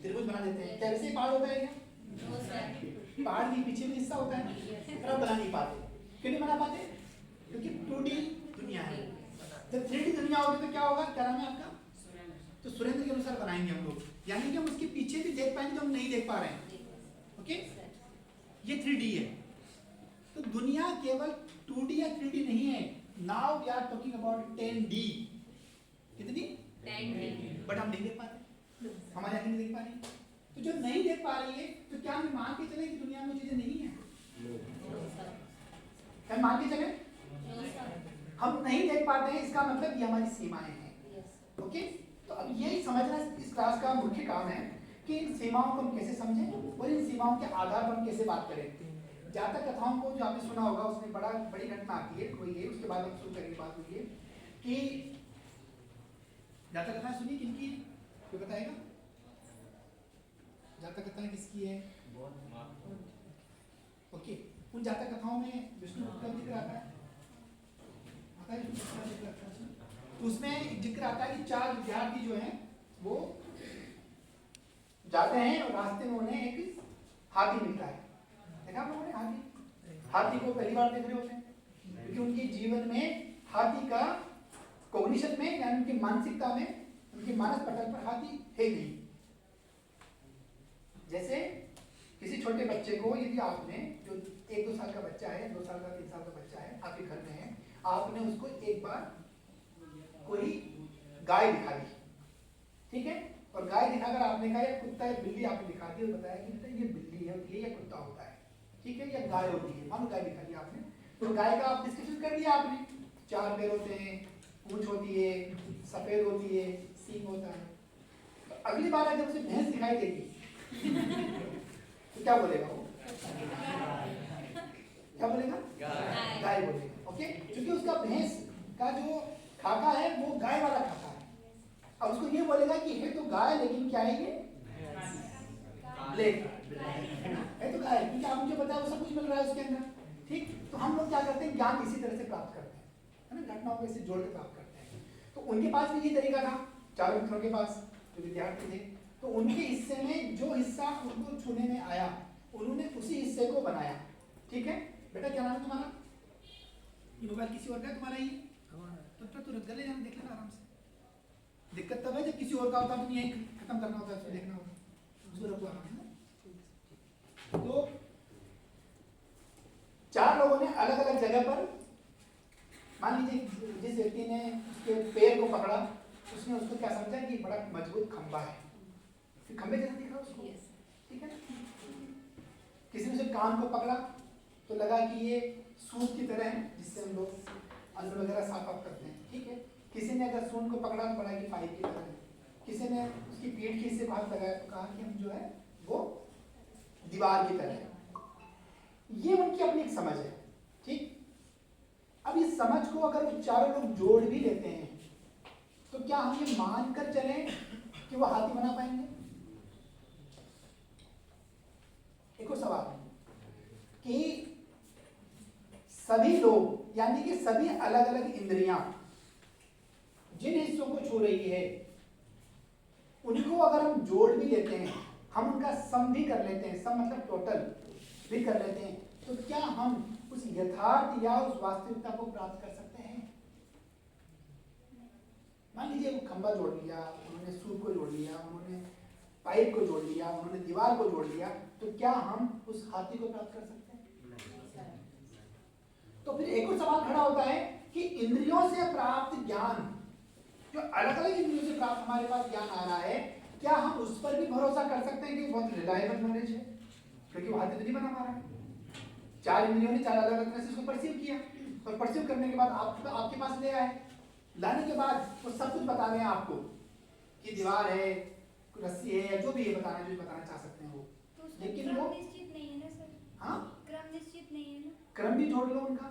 त्रिभुज बना देते हैं, क्या वैसे ही पहाड़ होता है क्या, नो सर, पहाड़ के पीछे भी हिस्सा होता है, पर आप बना नहीं पाते, क्यों नहीं बना पाते, क्योंकि 2D दुनिया है। जब 3D दुनिया होगी तो क्या होगा, क्या नाम है आपका, तो सुरेंद्र के अनुसार बनाएंगे हम लोग, यानी कि हम उसके पीछे भी देख पाएंगे जो हम नहीं देख पा रहे हैं, ओके, ये 3D है। तो दुनिया केवल 2D या 3D नहीं है, now we are talking about 10D, कितनी, बट हम नहीं देख पाते, हमारी आंखें नहीं देख पा रही, तो जो नहीं देख पा रही है तो क्या हम मान के चले कि दुनिया में चीजें नहीं है, क्या मान के चले, हम नहीं देख पाते हैं, इसका मतलब ये हमारी सीमाएं हैं, ओके। तो अब यही समझना इस क्लास का मुख्य काम है कि इन सीमाओं को हम कैसे समझें और इन सीमाओं के आधार पर हम कैसे बात करें। जातक कथाओं को जो आपने सुना होगा उसमें बड़ी घटना आती है, कोई ये, उसके बाद हम शुरू करेंगे बात हुई है कि जातक कथाएं सुनिए किनकी, कोई बताएगा, जातक कथाएं किसकी है, ओके। उन जातक कथाओं में विष्णु का जिक्र आता है, तो उसमें एक जिक्र आता है कि 4 विद्यार्थी जो हैं वो जाते हैं और रास्ते में उन्हें एक हाथी मिलता है, देखा आप लोगों ने, हाथी को पहली बार देख रहे होते हैं, क्योंकि उनके जीवन में हाथी का कॉग्निशन में यानी उनकी मानसिकता में, उनके मानस पटल पर हाथी है नहीं। जैसे किसी छोटे बच्चे को यदि आपने, जो 1-2 साल का बच्चा है, 2 साल का 3 साल का बच्चा है, आपके घर में है, आपने उसको एक बार कोई गाय दिखा दी, ठीक है, और गाय दिखाकर आपने कहा ये कुत्ता है, बिल्ली आपने दिखा दी और बताया कि बेटा ये बिल्ली है, ये कुत्ता होता है, ठीक है, या गाय होती है, हम गाय दिखा दी आपने, तो गाय का आप डिस्क्रिप्शन कर दिया आपने, 4 पैर होते हैं, पूंछ होती है, सफेद होती है, सींग होता है। तो अगली बार जब उसे भैंस दिखाई देगी तो क्या बोलेगा वो, क्या बोलेगा, गाय बोलेगा, ओके, क्योंकि उसका भैंस का जो खाका है वो गाय वाला खाका है। अब उसको ये बोलेगा कि है तो गाय लेकिन क्या है ये, ब्लैक है, तो गाय, क्योंकि आप मुझे बताया वो सब कुछ मिल रहा है उसके अंदर, ठीक। तो हम लोग क्या करते हैं, ज्ञान इसी तरह से प्राप्त करते हैं, है ना, घटनाओं को इसे जोड़ के प्राप्त करते हैं। तो उनके पास भी ये तरीका था, 4 मित्रों के पास जो विद्यार्थी थे, तो उनके हिस्से में जो हिस्सा उनको छूने में आया उन्होंने उसी हिस्से को बनाया, ठीक है। बेटा क्या नाम है तुम्हारा, ये मोबाइल किसी और का है तुम्हारा, ये तो रख ले, हम देख लेना आराम से, दिक्कत तब है जब किसी और का होता है, तो यही खत्म करना होता है, उसको देखना होता है, उसको रखो आराम से। तो 4 लोगों ने अलग अलग जगह पर, मान लीजिए जिस व्यक्ति ने उसके पैर को पकड़ा उसने उसको क्या समझा कि बड़ा मजबूत खंबा है, फिर खंबे जैसा दिख रहा उसको, ठीक है। किसी ने उसे कान को पकड़ा तो लगा कि ये सूत की तरह है जिससे हम लोग अन्न वगैरह साफ करते हैं, ठीक है। किसी ने अगर सूंड को पकड़ा तो बड़ा कि पाइप की तरह है, किसी ने उसकी पीठ के हिस्से को हाथ लगाया तो कहा कि हम जो है वो दीवार की तरह है। ये उनकी अपनी एक समझ है, ठीक। अब इस समझ को अगर वो 4 लोग जोड़ भी लेते हैं तो क्या हम ये मान कर चले कि वो हाथी बना पाएंगे। एक और सवाल कि सभी लोग यानी कि सभी अलग अलग इंद्रियां जिन हिस्सों को छू रही है उनको अगर हम जोड़ भी लेते हैं, हम उनका सम भी कर लेते हैं, सम मतलब टोटल भी कर लेते हैं, तो क्या हम उस यथार्थ या उस वास्तविकता को प्राप्त कर सकते हैं। मान लीजिए वो खंबा जोड़ लिया, उन्होंने सूप को जोड़ लिया, उन्होंने पाइप को जोड़ लिया, उन्होंने दीवार को जोड़ लिया, तो क्या हम उस हाथी को प्राप्त कर सकते हैं। तो फिर एक और सवाल खड़ा होता है कि इंद्रियों से प्राप्त ज्ञान, जो अलग अलग इंद्रियों से प्राप्त हमारे पास ज्ञान आ रहा है, क्या हम उस पर भी भरोसा कर सकते हैं कि बहुत रिलायबल नॉलेज है, क्योंकि वो हाथी तो नहीं बना पा रहा है। 4 इंद्रियों ने 4 अलग अलग तरह से उसको परसीव किया और परसीव करने के बाद आपके पास ले आए, लाने के बाद वो सब कुछ बता रहे हैं आपको कि दीवार है, कोई रस्सी है, या जो भी है बताना चाह सकते हैं वो। तो उसमें लेकिन क्रम वो निश्चित नहीं है ना सर? हाँ क्रम निश्चित नहीं है ना? क्रम भी जोड़ लो उनका।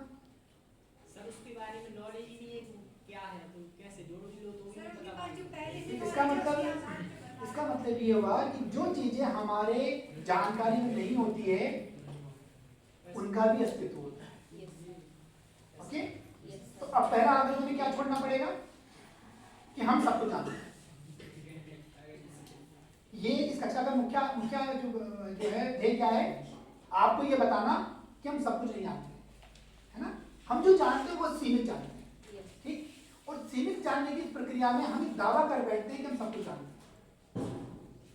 सर उसके बारे में नॉलेज ही नहीं है कि क्या है, तो कैसे जोड़ भी लो तो सर नहीं उनके पता पास जो पाएंगे। पहले से इसका knowledge है, मतलब उसके आधार पे बता इसका रहे हैं। मतलब ये हुआ कि जो चीजें हमारे जानकारी में नहीं होती है उनका भी अस्तित्व होता है। ओके, तो अब पहला आदमी में क्या छोड़ना पड़ेगा कि हम सब कुछ जानते हैं। ये इस कक्षा का मुख्य मुख्य जो है ध्येय क्या है, आपको ये बताना कि हम सब कुछ नहीं जानते, है ना। हम जो जानते हैं वो सीमित जानते हैं, ठीक। और सीमित जानने की प्रक्रिया में हम एक दावा कर बैठते हैं कि हम सब कुछ जानते हैं,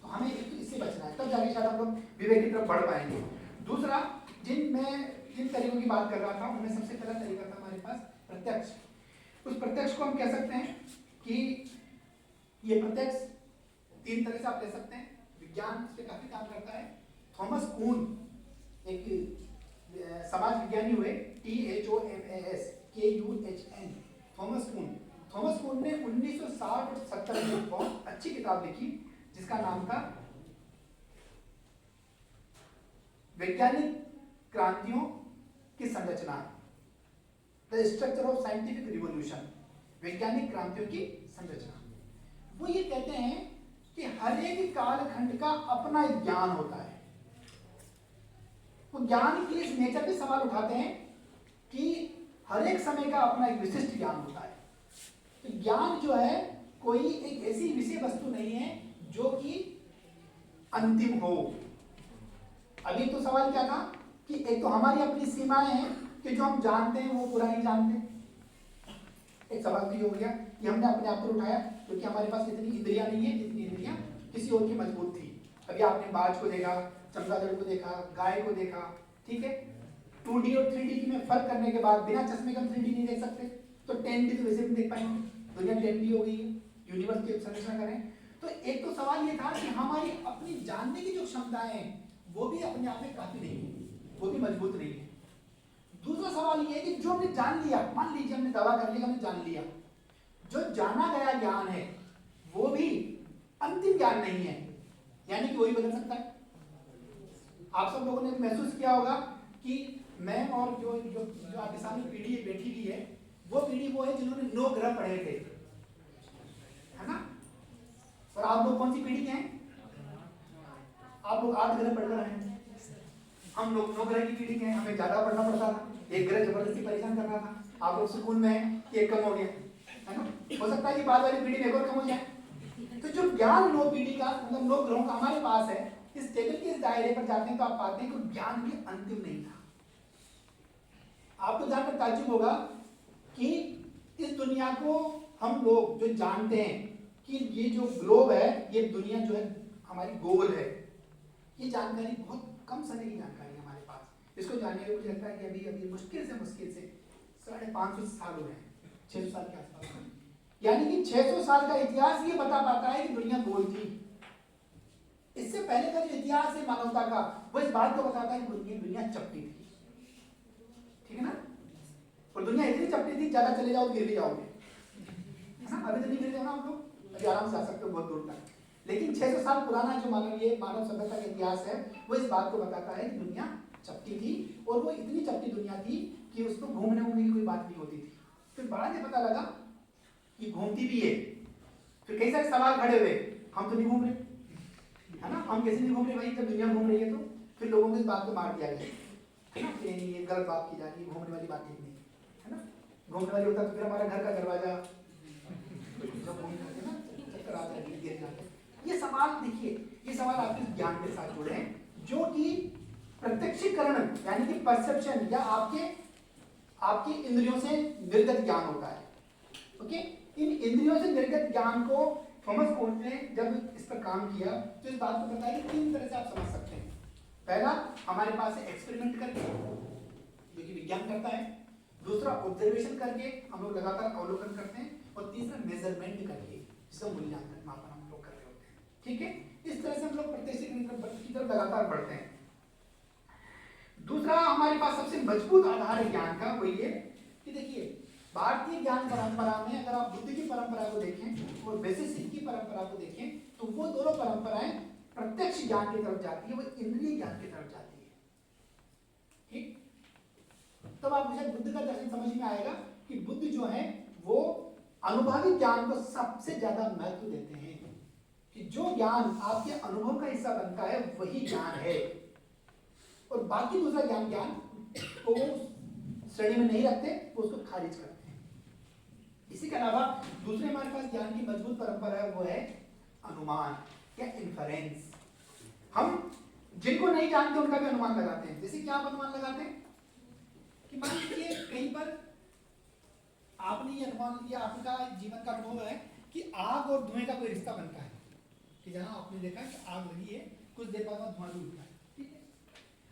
तो हमें इससे बचना है, तब जाके शायद हम लोग विवेक की तरफ बढ़ पाएंगे। दूसरा, जिन तरीकों की बात कर रहा था उनमें सबसे पहला तरीका था हमारे पास प्रत्यक्ष। उस प्रत्यक्ष को हम कह सकते हैं कि ये प्रत्यक्ष तीन तरह से आप ले सकते हैं। विज्ञान इस पे काफी काम करता है। थॉमस कुन एक समाज विज्ञानी हुए, THOMASKUHN, थॉमस कुन ने 1960 और 70 में बहुत अच्छी किताब लिखी जिसका नाम था वैज्ञानिक क्रांतियों की संरचना, the structure of scientific revolution, वैज्ञानिक क्रांतियों की संरचना। वो ये कहते हैं कि हर एक कालखंड का अपना एक ज्ञान होता है। वो ज्ञान की इस नेचर पे सवाल उठाते हैं कि हर एक समय का अपना एक विशिष्ट ज्ञान होता है। तो ज्ञान जो है कोई एक ऐसी विषय वस्तु नहीं है जो कि अंतिम हो। अभी तो सवाल क्या था कि एक तो हमारी अपनी सीमाएं हैं कि जो हम जानते हैं वो पूरा नहीं जानते। एक सवाल तो ये हो गया कि हमने अपने आप पर उठाया क्योंकि हमारे पास इतनी इंद्रियां नहीं है जितनी इंद्रियां किसी और की मजबूत थी। अभी आपने बाज को देखा, चमगादड़ को देखा, गाय को देखा, ठीक है। 2D और 3D में फर्क करने के बाद बिना चश्मे का 3D नहीं देख सकते, तो 10D तो वैसे भी देख पाएंगे। दुनिया 10D हो गई है, यूनिवर्स की संरचना करें तो एक तो सवाल ये था कि हमारी अपनी जानने की जो क्षमताएं हैं वो भी अपने आप में काफी नहीं है, वो भी मजबूत नहीं है। दूसरा सवाल ये है कि जो हमने जान लिया, मान लीजिए हमने दावा कर लिया, हमने जान लिया, जो जाना गया ज्ञान है वो भी अंतिम ज्ञान नहीं है, यानी कि वही बदल सकता है। आप सब लोगों ने महसूस किया होगा कि मैं और जो जो जो आपके सामने पीढ़ी बैठी हुई है वो पीढ़ी वो है जिन्होंने 9 ग्रह पढ़े थे, है ना। और आप लोग कौन सी पीढ़ी के हैं? आप लोग 8 ग्रह पढ़कर आए हैं। हम लोग 9 ग्रह की पीढ़ी के हैं, हमें ज्यादा पढ़ना पड़ता था, एक ग्रह जबरदस्ती परेशान कर रहा था। आप लोग सुकून में हैं कि एक कम हो गया, है ना। हो सकता है कि बाद वाली पीढ़ी में एक और कम हो जाए। तो जो ज्ञान 9 पीढ़ी का मतलब 9 ग्रहों का हमारे पास है, इस टेबल के इस दायरे पर जाते हैं तो आप पाते हैं कि ज्ञान भी अंतिम नहीं था। आपको जानकर ताज्जुब होगा कि इस दुनिया को हम लोग जो जानते हैं कि ये जो ग्लोब है, ये दुनिया जो है हमारी गोल है, ये जानकारी बहुत कम समय की जानकारी है हमारे पास। इसको जानने में मुझे लगता है कि अभी मुश्किल से 550 साल हो गए हैं, 600 साल के आसपास। यानी कि 600 साल का इतिहास ये बता पाता है कि दुनिया गोल थी। इससे पहले का जो इतिहास है मानवता का, वो इस बात को बताता है कि दुनिया चपटी थी, ठीक है ना। और दुनिया इतनी चपटी थी, ज्यादा चले जाओ गिर भी जाओगे, है ना। अभी तो नहीं गिर जाओ आप लोग, अभी आराम से आ सकते हो बहुत दूर तक। लेकिन 600 साल पुराना जो मानव सभ्यता का इतिहास है वो इस बात को बताता है कि दुनिया चपटी थी, और वो इतनी चपटी दुनिया थी कि उसको घूमने की कोई बात नहीं होती थी। फिर बाद में पता लगा कि घूमती भी है। फिर कई सारे सवाल खड़े हुए, हम तो नहीं घूम रहे, है ना, हम कैसे नहीं घूम रहे भाई, जब दुनिया घूम रही है। तो फिर लोगों को इस बात को मार दिया गया, है ना, कि ये गलत बात की जा रही है, घूमने वाली बात ठीक नहीं, है ना। घूमने वाली होता तो फिर हमारा घर का दरवाजा चक्कर आते हैं, गिर जाते हैं। ये सवाल देखिए, ये सवाल आपके ज्ञान के साथ जुड़े हैं, जो कि प्रत्यक्षीकरण यानी कि परसेप्शन या आपके इंद्रियों से निर्गत ज्ञान होता है। ओके, इन इंद्रियों से निर्गत ज्ञान को थॉमस कुन ने जब इस पर काम किया तो इस बात को बताया कि 3 तरह से आप समझ सकते हैं। पहला, हमारे पास है एक्सपेरिमेंट करके, जो कि विज्ञान करता है। दूसरा, ऑब्जर्वेशन करके, हम लोग लगातार अवलोकन करते हैं। और तीसरा, मेजरमेंट करके, जिसका मूल्यांकन मापन हम लोग कर रहे होते हैं, ठीक है। इस तरह से हम लोग प्रत्यक्ष की तरफ लगातार बढ़ते हैं। दूसरा हमारे पास सबसे मजबूत आधार है ज्ञान का, वो ये कि देखिए भारतीय ज्ञान परंपरा में अगर आप बुद्ध की परंपरा को देखें और वैशेषिक की की परंपरा को देखें तो वो दोनों परंपराएं प्रत्यक्ष ज्ञान की तरफ जाती है, वो इंद्रिय ज्ञान की तरफ जाती है। ठीक, तब आप मुझे बुद्ध का दर्शन समझ में आएगा कि बुद्ध जो है वो अनुभवी ज्ञान को सबसे ज्यादा महत्व देते हैं, कि जो ज्ञान आपके अनुभव का हिस्सा बनता है वही ज्ञान है, और बाकी दूसरा ज्ञान को श्रेणी में नहीं रखते, वो उसको खारिज करते हैं। इसी के अलावा दूसरे हमारे पास ज्ञान की मजबूत परंपरा है, वो है अनुमान या इन्फरेंस। हम जिनको नहीं जानते उनका भी अनुमान लगाते हैं। जैसे क्या आप अनुमान लगाते हैं कि मान लीजिए कहीं पर आपने ये अनुमान लिया, आपका जीवन का अनुभव है कि आग और धुएं का कोई रिश्ता बनता है, कि जहां आपने देखा कि आग लगी है, कुछ देर बाद धुआं भी उठता है। ठीक है,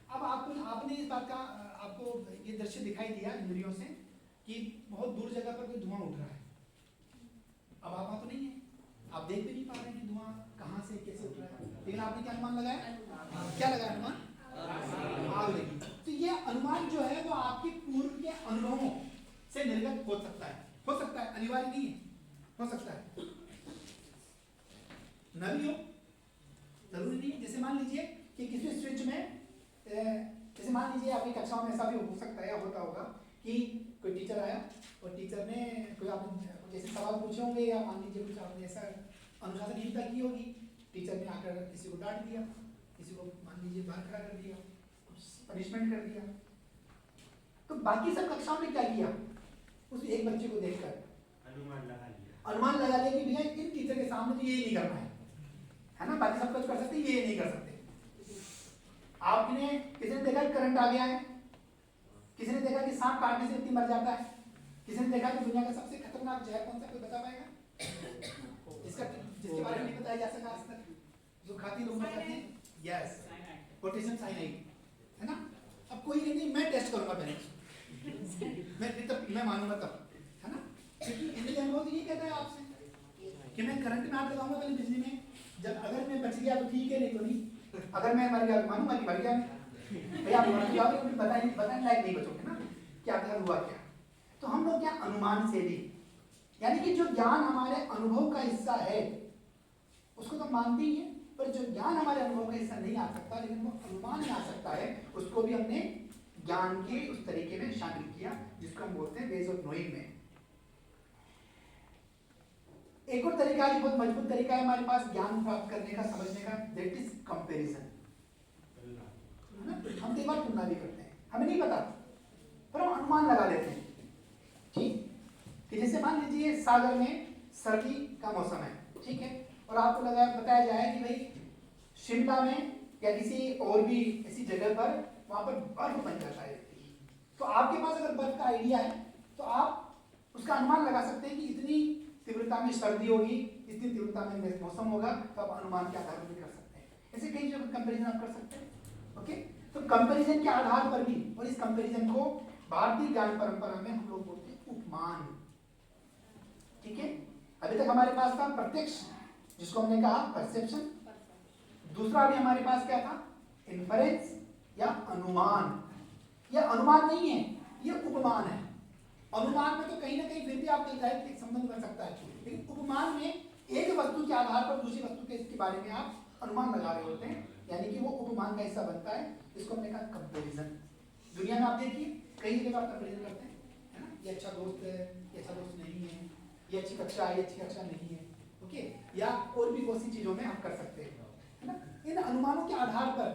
अब आपने इस बात का आपको ये दृश्य दिखाई दिया इंद्रियों से कि बहुत दूर जगह पर कोई धुआं उठ रहा है। अब आप वहां तो नहीं है, आप देख भी नहीं पा रहे हैं कि धुआं कहां से कैसे उठ रहा है, लेकिन आपने क्या अनुमान लगाया? क्या लगाया अनुमान? आग लगी। तो ये अनुमान जो है वो आपके पूर्व के अनुभवों से निर्गत हो सकता है, अनिवार्य नहीं है, हो सकता है, न भी हो, जरूरी नहीं। जैसे मान लीजिए कि किसी स्विच में, जैसे मान लीजिए आपकी कक्षाओं में ऐसा भी हो सकता है या होता होगा कि कोई टीचर आया और टीचर ने कोई आपने जैसे सवाल पूछे होंगे, या मान लीजिए कुछ आपने ऐसा अनुशासनहीनता की होगी, टीचर ने आकर किसी को डांट दिया, किसी को मान लीजिए बाहर खड़ा कर दिया, कुछ पनिशमेंट कर दिया, तो बाकी सब कक्षाओं ने क्या किया? उस एक बच्चे को देखकर अनुमान लगा लिया कि भैया इन टीचर के सामने तो ये नहीं करना है ना, बाकी सब कुछ कर सकते, ये नहीं कर सकते। आपने किसी ने देखा कि करंट आ गया है, किसी ने देखा कि सांप काटने से व्यक्ति मर जाता है, किसी ने देखा कि दुनिया का सबसे खतरनाक जहर कौन सा, कोई बता पाएगा? जिसके बारे में नहीं बताया जा सका आज तक, जो खाती लोग मर जाते हैं? यस, पोटेशियम साइनाइड, है ना। अब कोई नहीं, मैं टेस्ट करूंगा पहले मैं मानूंगा तब, है ना, क्योंकि इंद्रिय अनुभव तो ये कहता है आपसे कि मैं करंट में हाथ लगाऊंगा पहले बिजली में, जब अगर मैं बच गया तो ठीक है, नहीं तो नहीं। अगर मैं मर गया तो मानूंगा कि मर गया भैया, आप मर जाओगे, बताने लायक नहीं बचोगे ना क्या हुआ क्या। तो हम लोग क्या अनुमान से भी, यानी कि जो ज्ञान हमारे अनुभव का हिस्सा है उसको तो मानते ही है, पर जो ज्ञान हमारे अनुभव का हिस्सा नहीं आ सकता लेकिन वो अनुमान में आ सकता है, उसको भी हमने ज्ञान के उस तरीके में शामिल किया जिसको हम बोलते हैं वेज ऑफ नोइंग में। एक और तरीका है, बहुत मजबूत तरीका है हमारे पास ज्ञान प्राप्त करने का, समझने का, दैट इज कंपैरिजन। हम कई बार तुलना भी करते हैं, हमें नहीं पता पर हम अनुमान लगा लेते हैं। ठीक, कि जैसे मान लीजिए सागर में सर्दी का मौसम है, ठीक है, और आपको बताया जाए कि भाई शिमला में या किसी और भी ऐसी जगह पर वहां पर बर्फ बन जाता है, तो आपके पास अगर बर्फ का आइडिया है तो आप उसका अनुमान लगा सकते हैं कि इतनी तीव्रता में सर्दी होगी, इतनी तीव्रता में मौसम होगा, तो आप अनुमान के आधार पर भी कर सकते हैं। ऐसे कई जगह कंपैरिजन आप कर सकते हैं। ओके, तो कंपैरिजन के आधार पर भी, और इस कंपैरिजन को भारतीय ज्ञान परंपरा में हम लोग बोलते हैं उपमान। ठीक है, अभी तक हमारे पास था प्रत्यक्ष, जिसको हमने कहा परसेप्शन, दूसरा अभी हमारे पास क्या था? इन्फरेंस या अनुमान। यह अनुमान नहीं है, यह उपमान है। अनुमान में तो कहीं ना कहीं फिर भी आप एक संबंध बन सकता है, लेकिन उपमान में एक वस्तु के आधार पर दूसरी वस्तु के इसके बारे में आप अनुमान लगा रहे होते हैं, यानी कि वो उपमान का हिस्सा बनता है। इसको हमने कहा कंपैरिजन। दुनिया में आप देखिए कई जगह आप कंपैरिजन करते हैं, है ना, ये अच्छा दोस्त है, ये अच्छा दोस्त नहीं है, ये अच्छी कक्षा है, ये अच्छी कक्षा नहीं है, ओके, या और भी बहुत सी चीजों में आप कर सकते हैं, है ना। इन अनुमानों के आधार पर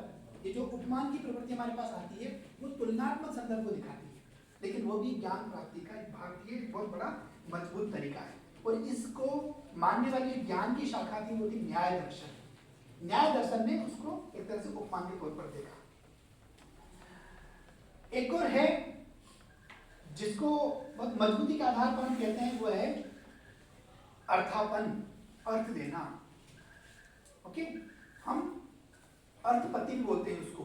ये जो उपमान की प्रवृत्ति हमारे पास आती है वो तुलनात्मक संदर्भ को दिखाती है, लेकिन वो भी ज्ञान प्राप्ति का एक भारतीय बहुत बड़ा मजबूत तरीका है। और इसको मानने वाली ज्ञान की शाखा थी वो थी न्याय दर्शन। न्याय दर्शन ने उसको एक तरह से उपमान के तौर पर देखा। एक और है जिसको बहुत मजबूती के आधार पर हम कहते हैं, वो है अर्थापन, अर्थ देना। ओके, हम अर्थपति भी बोलते हैं उसको,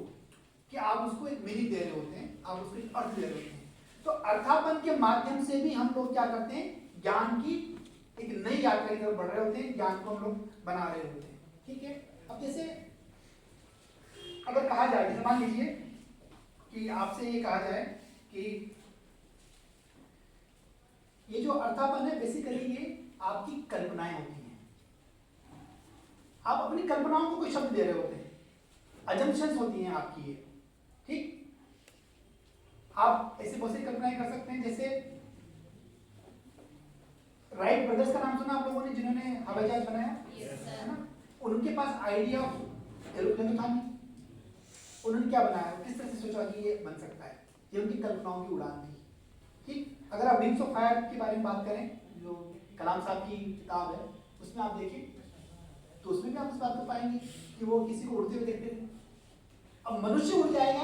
कि आप उसको एक मीनिंग दे रहे होते हैं, आप उसको एक अर्थ दे रहे होते हैं। तो अर्थापन के माध्यम से भी हम लोग क्या करते हैं? ज्ञान की एक नई यात्रा की तरफ बढ़ रहे होते हैं, ज्ञान को हम लोग बना रहे होते हैं। ठीक है, अब जैसे अगर कहा जाए, जैसे मान लीजिए कि आपसे ये कहा जाए कि ये जो अर्थापन है बेसिकली ये आपकी कल्पनाएं होती हैं। आप अपनी कल्पनाओं को कोई शब्द दे रहे होते हैं, अजम्पशंस होती हैं आपकी ये, ठीक। आप ऐसे बहुत सी कल्पनाएं कर सकते हैं, जैसे राइट ब्रदर्स का नाम सुना आप लोगों ने, जिन्होंने हवाई जहाज बनाया, है ना। उनके पास आइडिया ऑफ एरोप्लेन था नहीं, उन्होंने क्या बनाया, किस तरह से सोचा कि ये बन सकता है, ये उनकी कल्पनाओं की उड़ान थी, ठीक। अगर आप विंग्स ऑफ फायर के बारे में बात करें, जो कलाम साहब की किताब है, उसमें आप देखें तो उसमें भी आप इस बात को पाएंगे कि वो किसी को उड़ते हुए देखते थे। अब मनुष्य उड़ जाएगा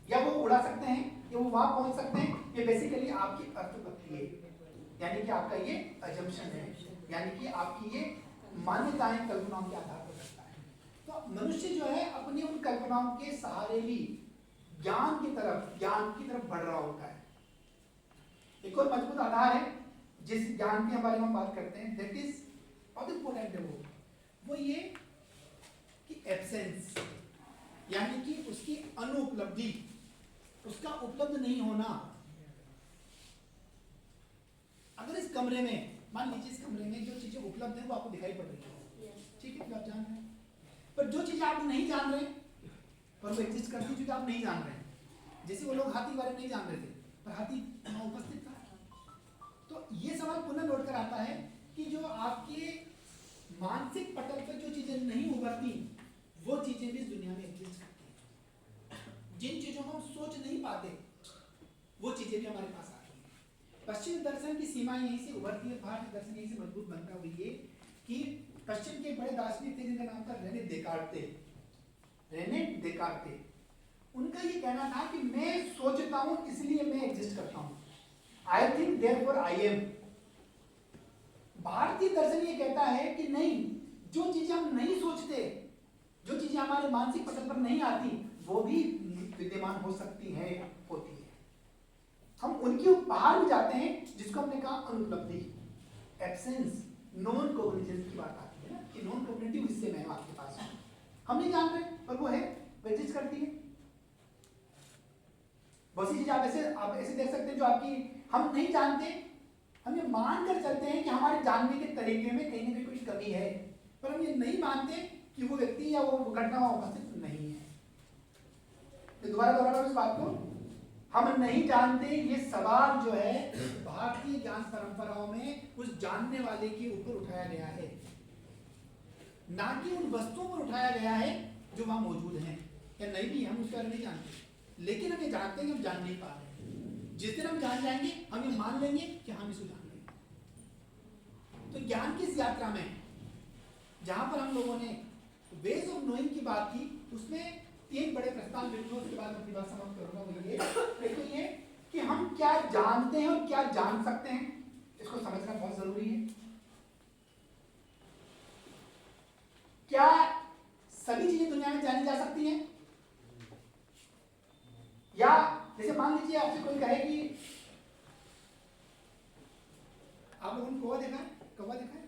या वो उड़ा सकते हैं या वो वहां पहुंच सकते हैं, ये बेसिकली आपकी अर्थपत्ति है, यानी कि आपका ये अजम्पशन है, यानी कि आपकी ये मान्यताएं कल्पनाओं के आधार पर करता है। तो मनुष्य जो है अपनी उन कल्पनाओं के सहारे ही ज्ञान की तरफ बढ़ रहा होता है। एक और मजबूत आधार है जिस ज्ञान के बारे में हम बात करते हैं, दैट इज बहुत इंपॉर्टेंट है वो ये कि एब्सेंस, यानी कि उसकी अनुपलब्धि, उसका उपलब्ध नहीं होना। अगर इस कमरे में, मान लीजिए इस कमरे में जो चीजें उपलब्ध है वो आपको दिखाई पड़ रही है, ठीक है, आप जान रहे हैं, पर जो चीजें आप नहीं जान रहे पर वो एग्जिस्ट करती है, जो आप नहीं जान रहे हैं। जैसे वो लोग हाथी के बारे में नहीं जान रहे थे पर हाथी वहां उपस्थित था। तो ये सवाल पुनः लौट कर आता है कि जो आपके मानसिक पटल पर जो चीजें नहीं उभरती वो चीजें भी इस दुनिया में एग्जिस्ट करती हैं। जिन चीजों को हम सोच नहीं पाते वो चीजें भी हमारे पास आती हैं। पश्चिम दर्शन की सीमा यहीं से उभरती है, भारतीय दर्शन यहीं से मजबूत बनता हुई है कि पश्चिम के बड़े दार्शनिक थे जिनका नाम था रेने देकार्ते। उनका ये कहना था कि मैं सोचता हूं इसलिए मैं एग्जिस्ट करता हूं, I think therefore I am. भारतीय दर्शन ये कहता है कि नहीं, जो चीजें हम नहीं सोचते, जो चीजें हमारे मानसिक पटल पर नहीं आती वो भी विद्यमान हो सकती है, होती है। हम उनके बाहर भी जाते हैं, जिसको हमने कहा अनुपलब्धि, एब्सेंस, नॉन कॉग्निजेंस की बात आती है ना, कि नॉन कॉग्निटिव हिस्से में आपके पास हम नहीं जान रहे पर वो है, वो एग्जिस्ट करती है। बहुत सी चीजें आप ऐसे देख सकते हैं जो आपकी हम नहीं जानते, हम ये मान कर चलते हैं कि हमारे जानने के तरीके में कहीं ना कहीं कोई कमी है, पर हम ये नहीं मानते कि वो व्यक्ति या वो घटना वहां उपस्थित नहीं है। तो दोबारा दोहरा इस बात को, हम नहीं जानते, ये सवाल जो है भारतीय ज्ञान परंपराओं में उस जानने वाले के ऊपर उठाया गया है, ना कि उन वस्तुओं पर उठाया गया है जो वहां मौजूद हैं या नहीं भी, हम उसके बारे में नहीं जानते, लेकिन हम ये जानते हैं कि हम जान नहीं पा रहे हैं। जिस दिन हम जान जाएंगे हम ये मान लेंगे कि हम इसको जान लेंगे। तो ज्ञान की इस यात्रा में जहां पर हम लोगों ने वेज ऑफ नोइंग की बात की, उसमें 3 बड़े प्रस्ताव लिखूंगा, उसके बाद अपनी बात समाप्त करूंगा। वो ये कि हम क्या जानते हैं और क्या जान सकते हैं, इसको समझना बहुत जरूरी है। क्या सभी चीजें दुनिया में जानी जा सकती हैं, या जैसे मान लीजिए आपसे कोई कहे कि आप लोगों ने कौवा देखा है, कौवा देखा है,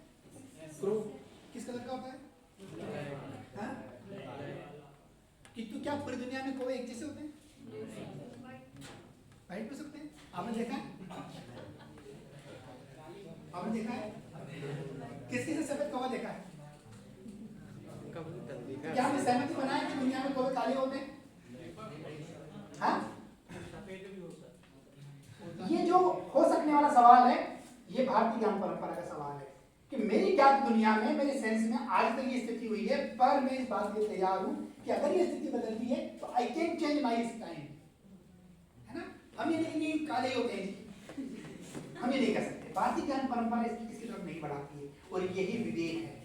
क्रो किस कलर का होता है, हाँ? कि तो क्या पूरी दुनिया में कौवे एक जैसे होते हैं, वाइट हो सकते हैं? आपने देखा है, आपने देखा है, किसके से सफेद कौवा देखा है? क्या हमने सहमति बनाया कि दुनिया में कौवे काले होते हैं? हाँ? ये जो हो सकने वाला सवाल है, ये भारतीय ज्ञान परंपरा का सवाल है कि मेरी ज्ञात दुनिया में, मेरे सेंस में आज तक ये स्थिति हुई है, पर मैं इस बात के लिए तैयार हूं कि अगर ये स्थिति बदलती है तो I can change my time, है ना। हम ये नहीं काले होते हैं, हम ये नहीं कर सकते। भारतीय ज्ञान परंपरा इसकी तरफ नहीं बढ़ाती है, और यही विवेक है।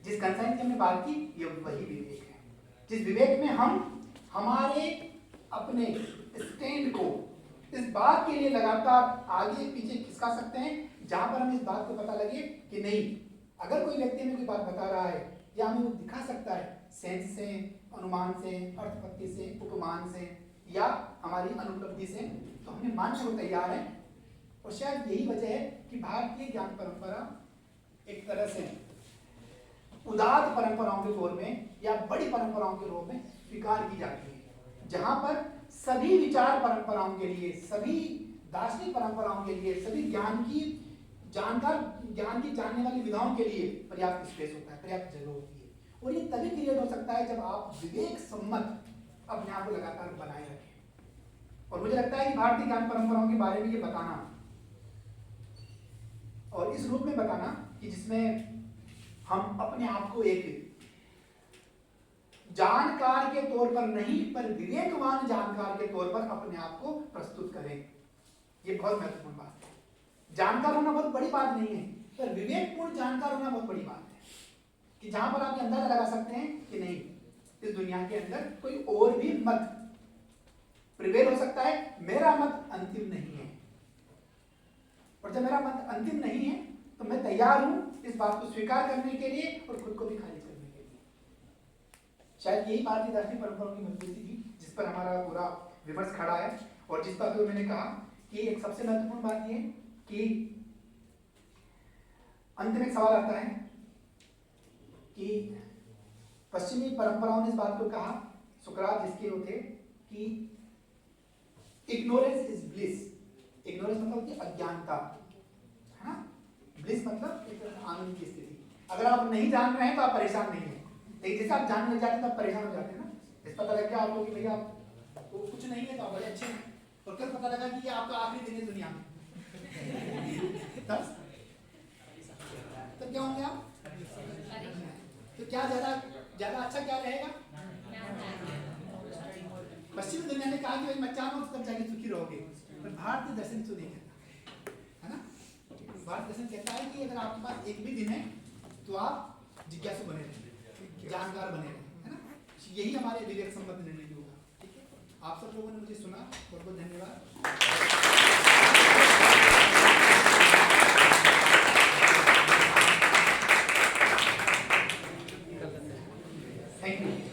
जिस कंसाइन की हमने बात की, ये वही विवेक है, जिस विवेक में हम हमारे अपने स्टैंड को इस बात के लिए लगातार आगे पीछे खिसका सकते हैं, जहां पर हमें इस बात को पता लगे कि नहीं, अगर कोई व्यक्ति हमें कोई बात बता रहा है या हमें वो दिखा सकता है सेंस से, अनुमान से, अर्थपत्ति से, उपमान से, या हमारी अनुपलब्धि से, तो हमें मानने को तैयार है। और शायद यही वजह है कि भारतीय ज्ञान परंपरा एक तरह से उदात्त परंपराओं के तौर में या बड़ी परंपराओं के रूप में स्वीकार की जाती है, जहां पर सभी विचार परंपराओं के लिए, सभी दार्शनिक परंपराओं के लिए, सभी ज्ञान की जानकार ज्ञान की जानने वाली विधाओं के लिए पर्याप्त स्पेस होता है, पर्याप्त जगह होती है। और ये तभी क्रिएट हो सकता है जब आप विवेक सम्मत अपने आप को लगातार बनाए रखें। और मुझे लगता है कि भारतीय ज्ञान परंपराओं के बारे में ये बताना, और इस रूप में बताना कि जिसमें हम अपने आप को एक जानकार के तौर पर नहीं पर विवेकवान जानकार के तौर पर अपने आप को प्रस्तुत करें, ये बहुत महत्वपूर्ण बात है। जानकार होना बहुत बड़ी बात नहीं है, पर विवेकपूर्ण जानकार होना बहुत बड़ी बात है कि जहां पर आप ये अंदाजा लगा सकते हैं कि नहीं, इस दुनिया के अंदर कोई और भी मत प्रिवेल हो सकता है, मेरा मत अंतिम नहीं है। और जब मेरा मत अंतिम नहीं है तो मैं तैयार हूं इस बात को स्वीकार करने के लिए और खुद को भी खारिज करने के लिए। शायद यही भारतीय दार्शनिक परंपराओं की मजबूती थी जिस पर हमारा पूरा विमर्श खड़ा है। और जिस बात को मैंने कहा कि एक सबसे महत्वपूर्ण बात यह कि अंत में एक सवाल आता है कि पश्चिमी परंपराओं ने इस बात को कहा, सुकरात जिसके वो थे कि इग्नोरेंस इज ब्लिस। इग्नोरेंस मतलब होती है अज्ञानता, है ना। ब्लिस मतलब एक तरह से आनंद की स्थिति। अगर आप नहीं जान रहे हैं तो आप परेशान नहीं है, लेकिन जैसे आप जानने लग जाते हैं तब परेशान हो जाते हैं ना। इस पता लग गया आपको कि भैया आपको कुछ नहीं है तो आप बड़े अच्छे हैं, और कल पता लगा कि ये आपका आखिरी दिन है दुनिया में तो क्या होंगे आप? तो क्या ज्यादा अच्छा क्या रहेगा? पश्चिमी दुनिया ने कहा कि भाई मत जानो तब जाके सुखी रहोगे, पर भारतीय दर्शन तो नहीं कहता, है ना। भारतीय दर्शन कहता है कि अगर आपके पास एक भी दिन है तो आप जिज्ञासु बने रहें, जानकार बने रहें, है ना। यही हमारे विवेक संबंध निर्णय की होगा। ठीक है, आप सब लोगों ने मुझे सुना, बहुत बहुत धन्यवाद। Thank you.